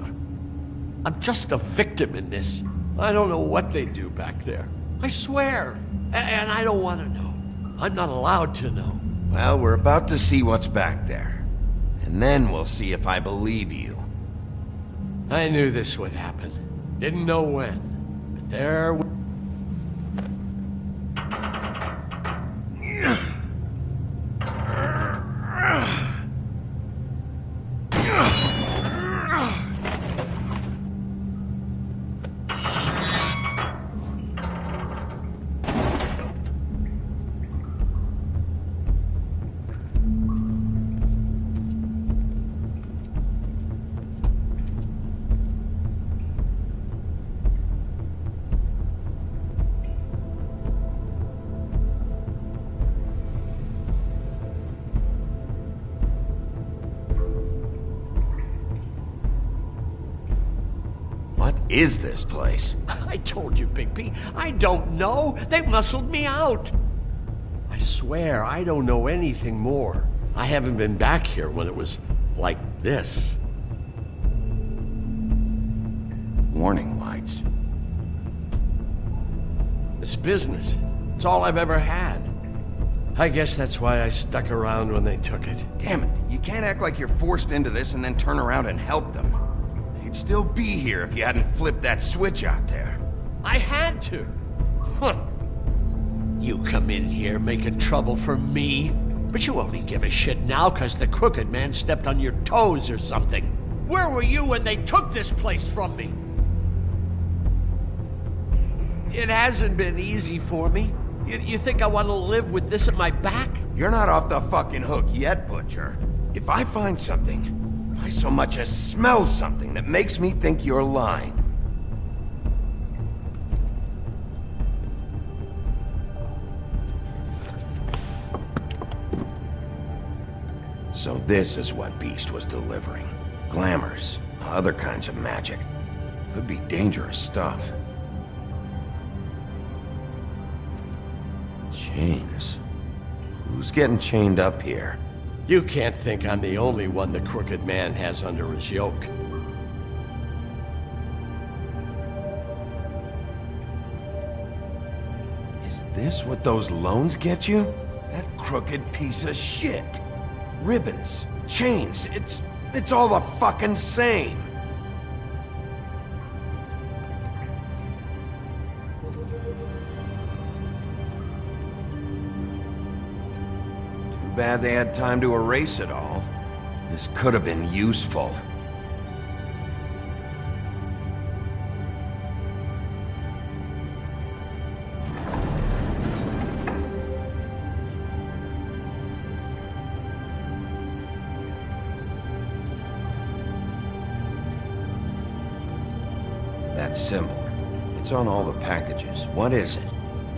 I'm just a victim in this. I don't know what they do back there. I swear. And I don't want to know. I'm not allowed to know. Well, we're about to see what's back there. And then we'll see if I believe you. I knew this would happen. Didn't know when. But there... What is this place? I told you, Bigby. I don't know. They muscled me out. I swear, I don't know anything more. I haven't been back here when it was like this. Warning lights. It's business. It's all I've ever had. I guess that's why I stuck around when they took it. Damn it, you can't act like you're forced into this and then turn around and help them. They'd still be here if you hadn't flipped that switch out there. I had to. Huh. You come in here making trouble for me, but you only give a shit now because the Crooked Man stepped on your toes or something. Where were you when they took this place from me? It hasn't been easy for me. You think I want to live with this at my back? You're not off the fucking hook yet, Butcher. If I find something, if I so much as smell something that makes me think you're lying. So this is what Beast was delivering. Glamours, other kinds of magic. Could be dangerous stuff. Chains. Who's getting chained up here? You can't think I'm the only one the Crooked Man has under his yoke. Is this what those loans get you? That crooked piece of shit. Ribbons, chains, it's all the fucking same. Too bad they had time to erase it all. This could have been useful. That symbol. It's on all the packages. What is it?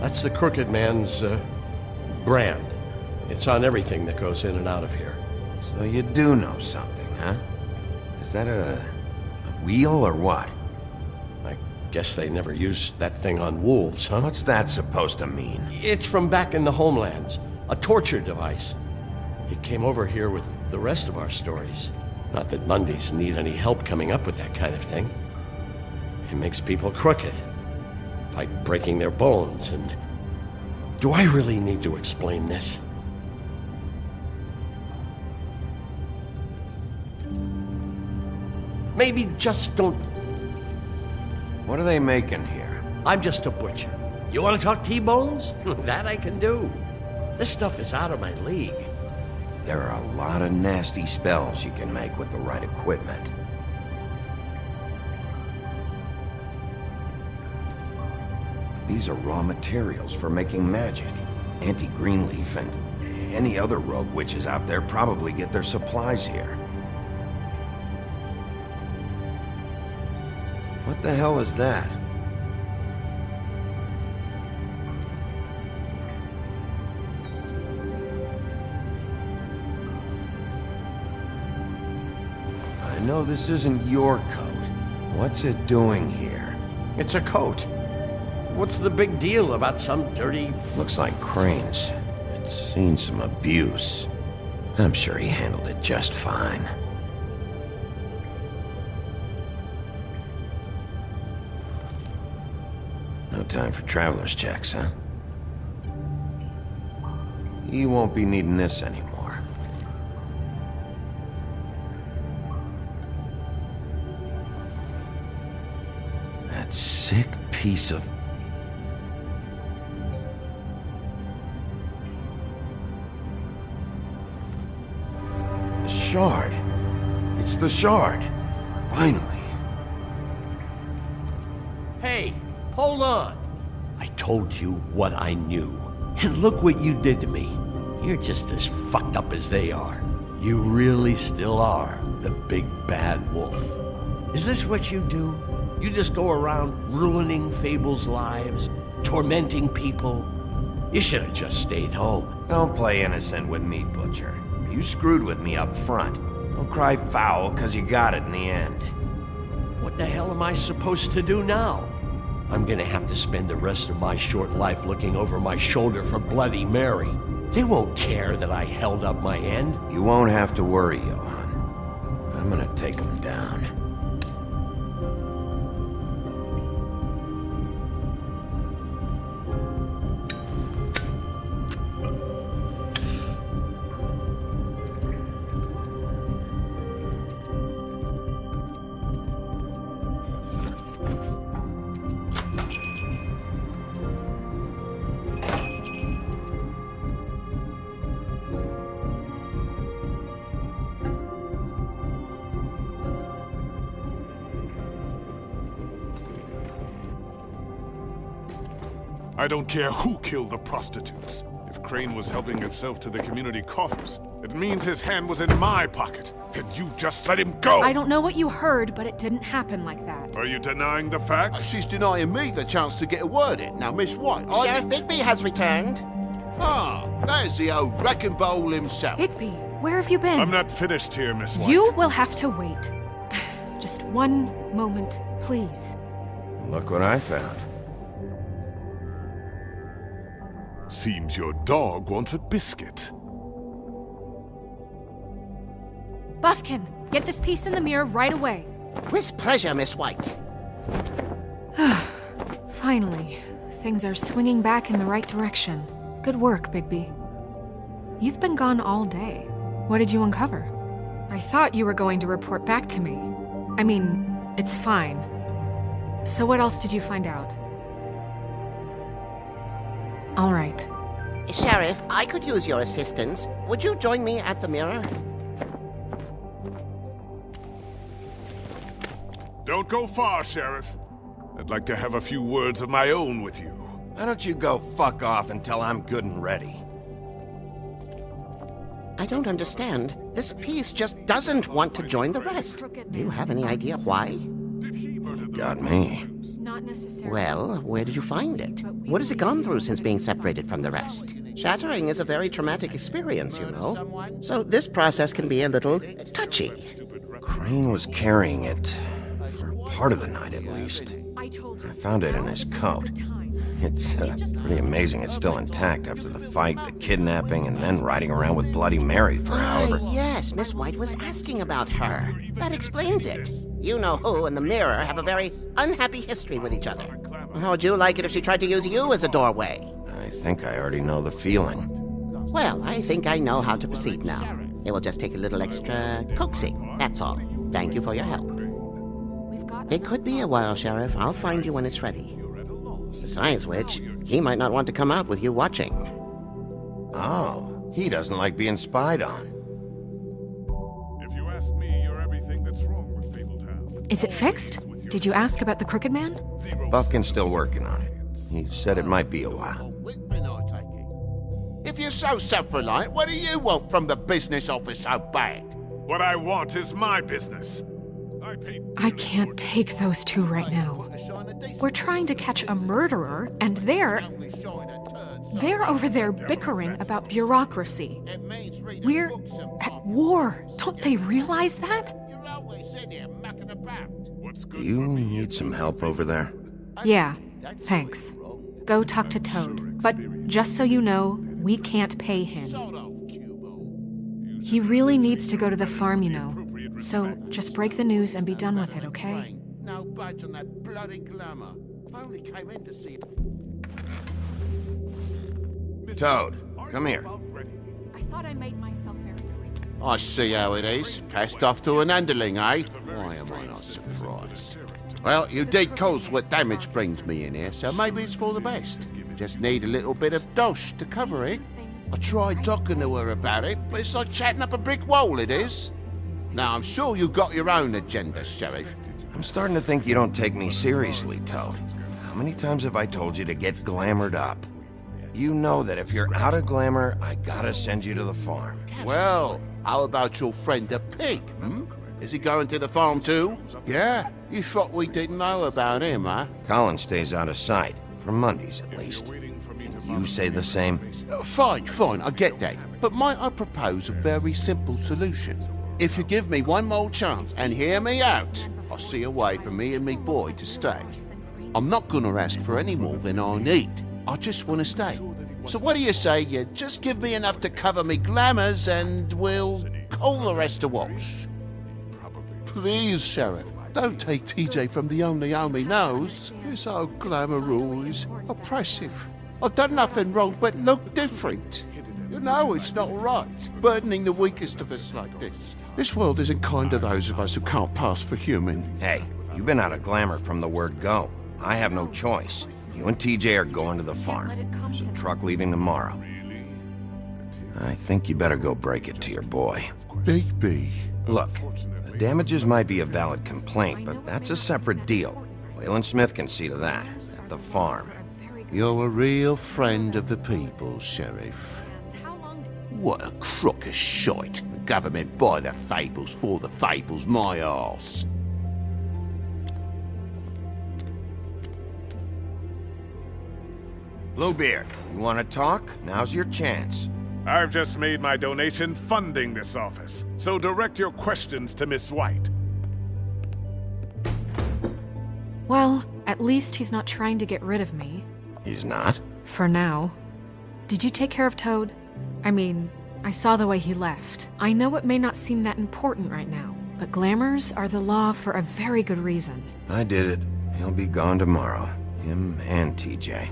That's the Crooked Man's, brand. It's on everything that goes in and out of here. So you do know something, huh? Is that a wheel or what? I guess they never used that thing on wolves, huh? What's that supposed to mean? It's from back in the homelands. A torture device. It came over here with the rest of our stories. Not that Mundies need any help coming up with that kind of thing. It makes people crooked, like breaking their bones, and... Do I really need to explain this? Maybe just don't... What are they making here? I'm just a butcher. You want to talk T-bones? That I can do. This stuff is out of my league. There are a lot of nasty spells you can make with the right equipment. These are raw materials for making magic. Auntie Greenleaf and any other rogue witches out there probably get their supplies here. What the hell is that? I know this isn't your coat. What's it doing here? It's a coat. What's the big deal about some dirty... Looks like Crane's. It's seen some abuse. I'm sure he handled it just fine. No time for traveler's checks, huh? You won't be needing this anymore. That sick piece of... The shard. It's the shard. Finally. Hey, hold on. I told you what I knew. And look what you did to me. You're just as fucked up as they are. You really still are the big bad wolf. Is this what you do? You just go around ruining Fable's lives, tormenting people? You should have just stayed home. Don't play innocent with me, Butcher. You screwed with me up front. Don't cry foul, because you got it in the end. What the hell am I supposed to do now? I'm gonna have to spend the rest of my short life looking over my shoulder for Bloody Mary. They won't care that I held up my end. You won't have to worry, Johan. I'm gonna take them down. I don't care who killed the prostitutes. If Crane was helping himself to the community coffers, it means his hand was in my pocket, and you just let him go! I don't know what you heard, but it didn't happen like that. Are you denying the facts? She's denying me the chance to get a word in. Now, Miss White, Sheriff Bigby has returned. Ah, there's the old wrecking bowl himself. Bigby, where have you been? I'm not finished here, Miss White. You will have to wait. Just one moment, please. Look what I found. Seems your dog wants a biscuit. Buffkin, get this piece in the mirror right away. With pleasure, Miss White. Finally, things are swinging back in the right direction. Good work, Bigby. You've been gone all day. What did you uncover? I thought you were going to report back to me. I mean, it's fine. So what else did you find out? All right. Sheriff, I could use your assistance. Would you join me at the mirror? Don't go far, Sheriff. I'd like to have a few words of my own with you. Why don't you go fuck off until I'm good and ready? I don't understand. This piece just doesn't want to join the rest. Do you have any idea why? Got me. Not necessarily. Well, where did you find it? What has it gone through since being separated from the rest? Shattering is a very traumatic experience, you know. So this process can be a little touchy. Crane was carrying it for part of the night, at least. I found it in his coat. It's pretty amazing it's still intact after the fight, the kidnapping, and then riding around with Bloody Mary for however... Yes, Miss White was asking about her. That explains it. You know who and the mirror have a very unhappy history with each other. How would you like it if she tried to use you as a doorway? I think I already know the feeling. Well, I think I know how to proceed now. It will just take a little extra coaxing, that's all. Thank you for your help. It could be a while, Sheriff. I'll find you when it's ready. Besides which, he might not want to come out with you watching. Oh, he doesn't like being spied on. If you ask me, you're everything that's wrong with Fabletown. Is it fixed? Did you ask about the Crooked Man? Buffkin's still working on it. He said it might be a while. If you're so self-reliant, what do you want from the business office so bad? What I want is my business. I can't take those two right now. We're trying to catch a murderer, and they're over there bickering about bureaucracy. We're at war. Don't they realize that? Do you need some help over there? Yeah, thanks. Go talk to Toad. But just so you know, we can't pay him. He really needs to go to the farm, you know. So just break the news and be done with it, okay? No budge on that bloody glamour. I only came in to see. Toad, come here. I thought I made myself very clear. I see how it is. Passed off to an underling, eh? Why am I not surprised? Well, you did cause what damage brings me in here, so maybe it's for the best. Just need a little bit of dosh to cover it. I tried talking to her about it, but it's like chatting up a brick wall, it is. Now, I'm sure you got your own agenda, Sheriff. I'm starting to think you don't take me seriously, Toad. How many times have I told you to get glamored up? You know that if you're out of glamour, I gotta send you to the farm. Well, how about your friend the pig, hmm? Is he going to the farm too? Yeah? You thought we didn't know about him, huh? Colin stays out of sight, for Mondays at least. Can you say the same? Fine, I get that. But might I propose a very simple solution? If you give me one more chance and hear me out, I'll see a way for me and me boy to stay. I'm not gonna ask for any more than I need. I just want to stay. So what do you say you just give me enough to cover me glamours and we'll call the rest a wash? Please, Sheriff, don't take TJ from the only home he knows. This old glamour rule is oppressive. I've done nothing wrong but look different. You know it's not right, burdening the weakest of us like this. This world isn't kind to those of us who can't pass for human. Hey, you've been out of glamour from the word go. I have no choice. You and TJ are going to the farm. There's a truck leaving tomorrow. I think you better go break it to your boy. Big B. Look, the damages might be a valid complaint, but that's a separate deal. Waylon Smith can see to that, at the farm. You're a real friend of the people, Sheriff. What a crock of shite. The government buy the fables for the fables, my arse. Bluebeard, you want to talk? Now's your chance. I've just made my donation funding this office, so direct your questions to Miss White. Well, at least he's not trying to get rid of me. He's not? For now. Did you take care of Toad? I mean, I saw the way he left. I know it may not seem that important right now, but glamours are the law for a very good reason. I did it. He'll be gone tomorrow. Him and TJ.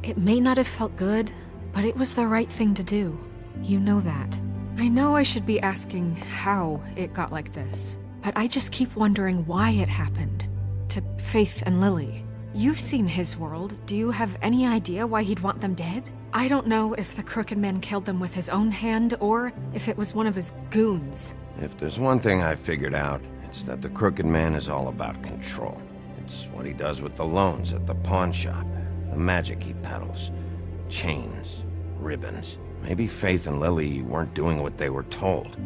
It may not have felt good, but it was the right thing to do. You know that. I know I should be asking how it got like this, but I just keep wondering why it happened. To Faith and Lily. You've seen his world. Do you have any idea why he'd want them dead? I don't know if the Crooked Man killed them with his own hand or if it was one of his goons. If there's one thing I figured out, it's that the Crooked Man is all about control. It's what he does with the loans at the pawn shop, the magic he peddles, chains, ribbons. Maybe Faith and Lily weren't doing what they were told.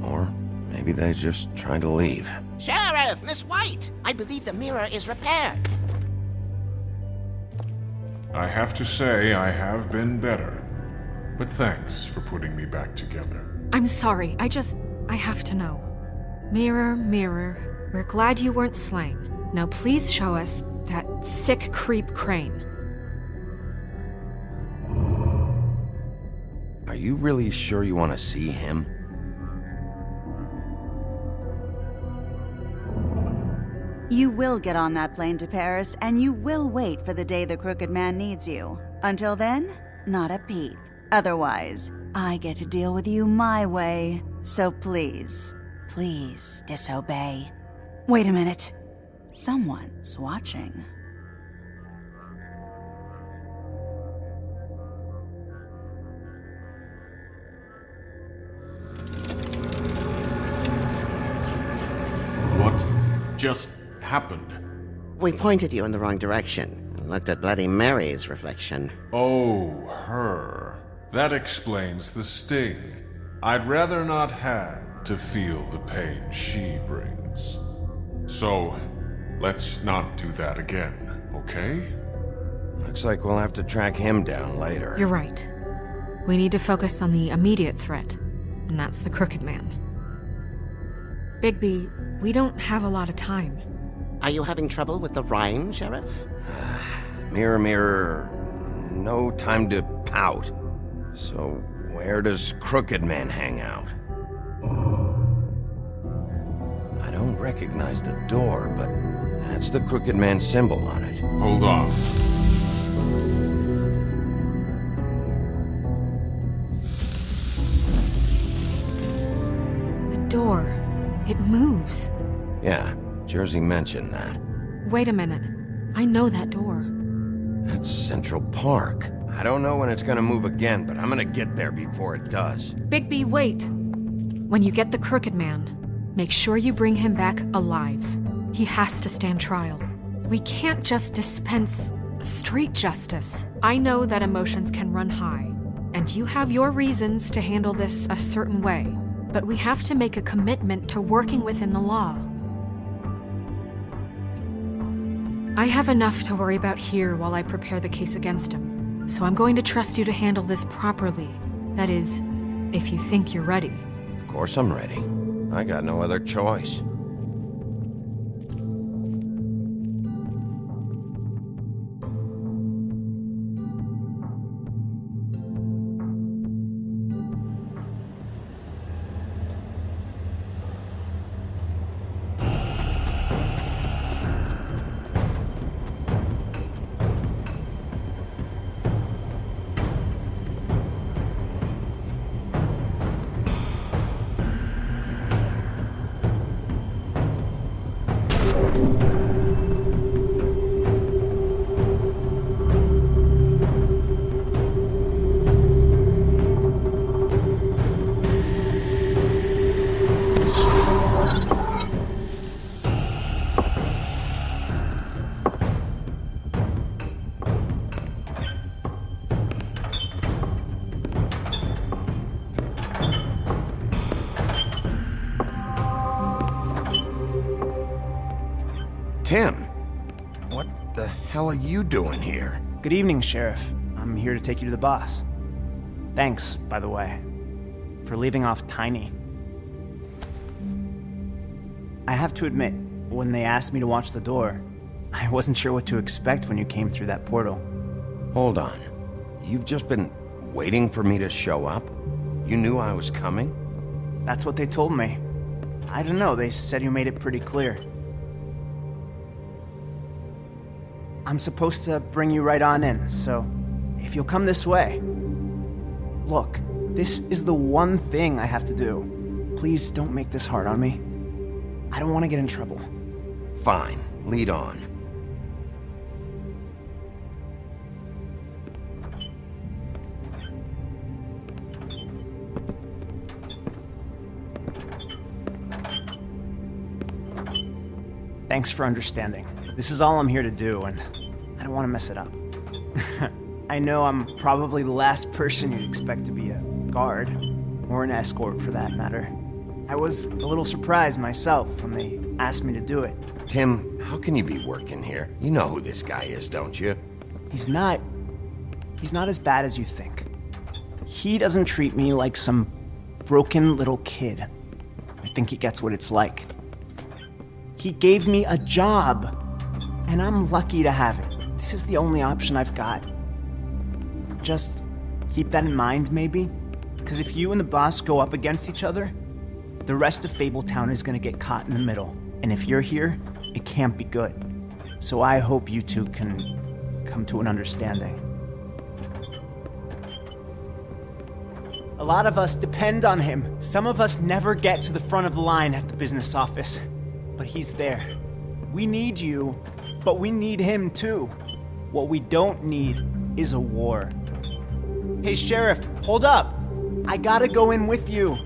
Or maybe they just tried to leave. Sheriff, Miss White! I believe the mirror is repaired. I have to say I have been better. But thanks for putting me back together. I'm sorry, I have to know. Mirror, mirror, we're glad you weren't slain. Now please show us that sick creep Crane. Are you really sure you want to see him? You will get on that plane to Paris, and you will wait for the day the Crooked Man needs you. Until then, not a peep. Otherwise, I get to deal with you my way. So please, please disobey. Wait a minute. Someone's watching. What just happened? We pointed you in the wrong direction. Looked at Bloody Mary's reflection. Oh, her. That explains the sting. I'd rather not have to feel the pain she brings. So, let's not do that again, okay? Looks like we'll have to track him down later. You're right. We need to focus on the immediate threat, and that's the Crooked Man. Bigby, we don't have a lot of time. Are you having trouble with the rhyme, Sheriff? Mirror, mirror, no time to pout. So, where does Crooked Man hang out? I don't recognize the door, but that's the Crooked Man symbol on it. Hold on. The door. It moves. Yeah, Jersey mentioned that. Wait a minute. I know that door. That's Central Park. I don't know when it's gonna move again, but I'm gonna get there before it does. Bigby, wait. When you get the Crooked Man, make sure you bring him back alive. He has to stand trial. We can't just dispense street justice. I know that emotions can run high, and you have your reasons to handle this a certain way, but we have to make a commitment to working within the law. I have enough to worry about here while I prepare the case against him, so I'm going to trust you to handle this properly. That is, if you think you're ready. Of course I'm ready. I got no other choice. Tim, what the hell are you doing here? Good evening, Sheriff. I'm here to take you to the boss. Thanks, by the way, for leaving off Tiny. I have to admit, when they asked me to watch the door, I wasn't sure what to expect when you came through that portal. Hold on. You've just been waiting for me to show up? You knew I was coming? That's what they told me. I don't know, they said you made it pretty clear. I'm supposed to bring you right on in, so if you'll come this way. Look, this is the one thing I have to do. Please don't make this hard on me. I don't want to get in trouble. Fine, lead on. Thanks for understanding. This is all I'm here to do, and I don't want to mess it up. I know I'm probably the last person you'd expect to be a guard, or an escort for that matter. I was a little surprised myself when they asked me to do it. Tim, how can you be working here? You know who this guy is, don't you? He's not as bad as you think. He doesn't treat me like some broken little kid. I think he gets what it's like. He gave me a job, and I'm lucky to have it. This is the only option I've got. Just keep that in mind, maybe? Because if you and the boss go up against each other, the rest of Fabletown is gonna get caught in the middle. And if you're here, it can't be good. So I hope you two can come to an understanding. A lot of us depend on him. Some of us never get to the front of the line at the business office. But he's there. We need you, but we need him too. What we don't need is a war. Hey, Sheriff, hold up. I gotta go in with you.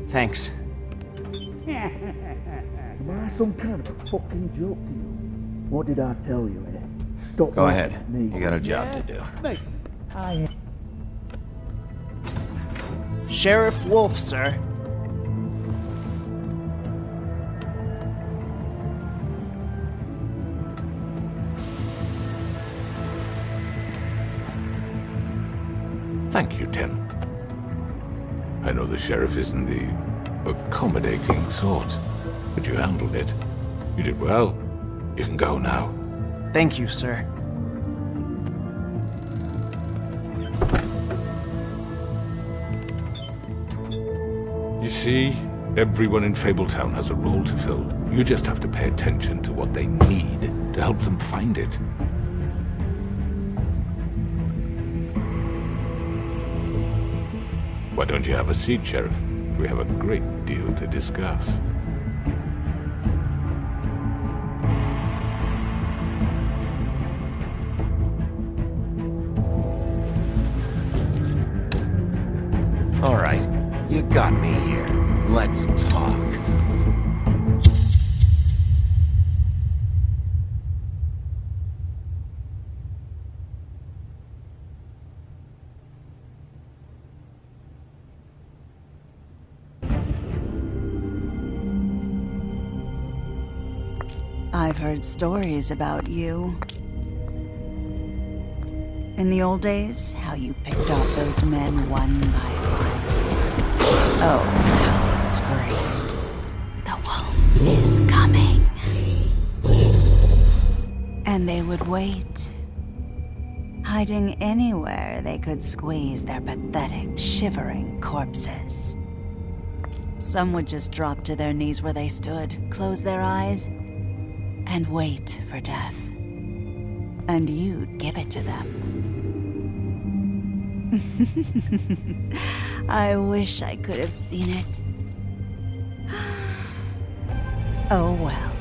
Thanks. Am I some kind of a fucking joke to you? What did I tell you, eh? Stop Go ahead. me. You got a job to do. Mate, I... Sheriff Wolf, sir. Thank you, Tim. I know the sheriff isn't the accommodating sort, but you handled it. You did well. You can go now. Thank you, sir. You see, everyone in Fabletown has a role to fill. You just have to pay attention to what they need to help them find it. Why don't you have a seat, Sheriff? We have a great deal to discuss. All right, you got me here. Let's talk. I've heard stories about you. In the old days, how you picked off those men one by one. Oh, how they screamed. The wolf is coming. And they would wait, hiding anywhere they could squeeze their pathetic, shivering corpses. Some would just drop to their knees where they stood, close their eyes, and wait for death. And you'd give it to them. I wish I could have seen it. Oh well.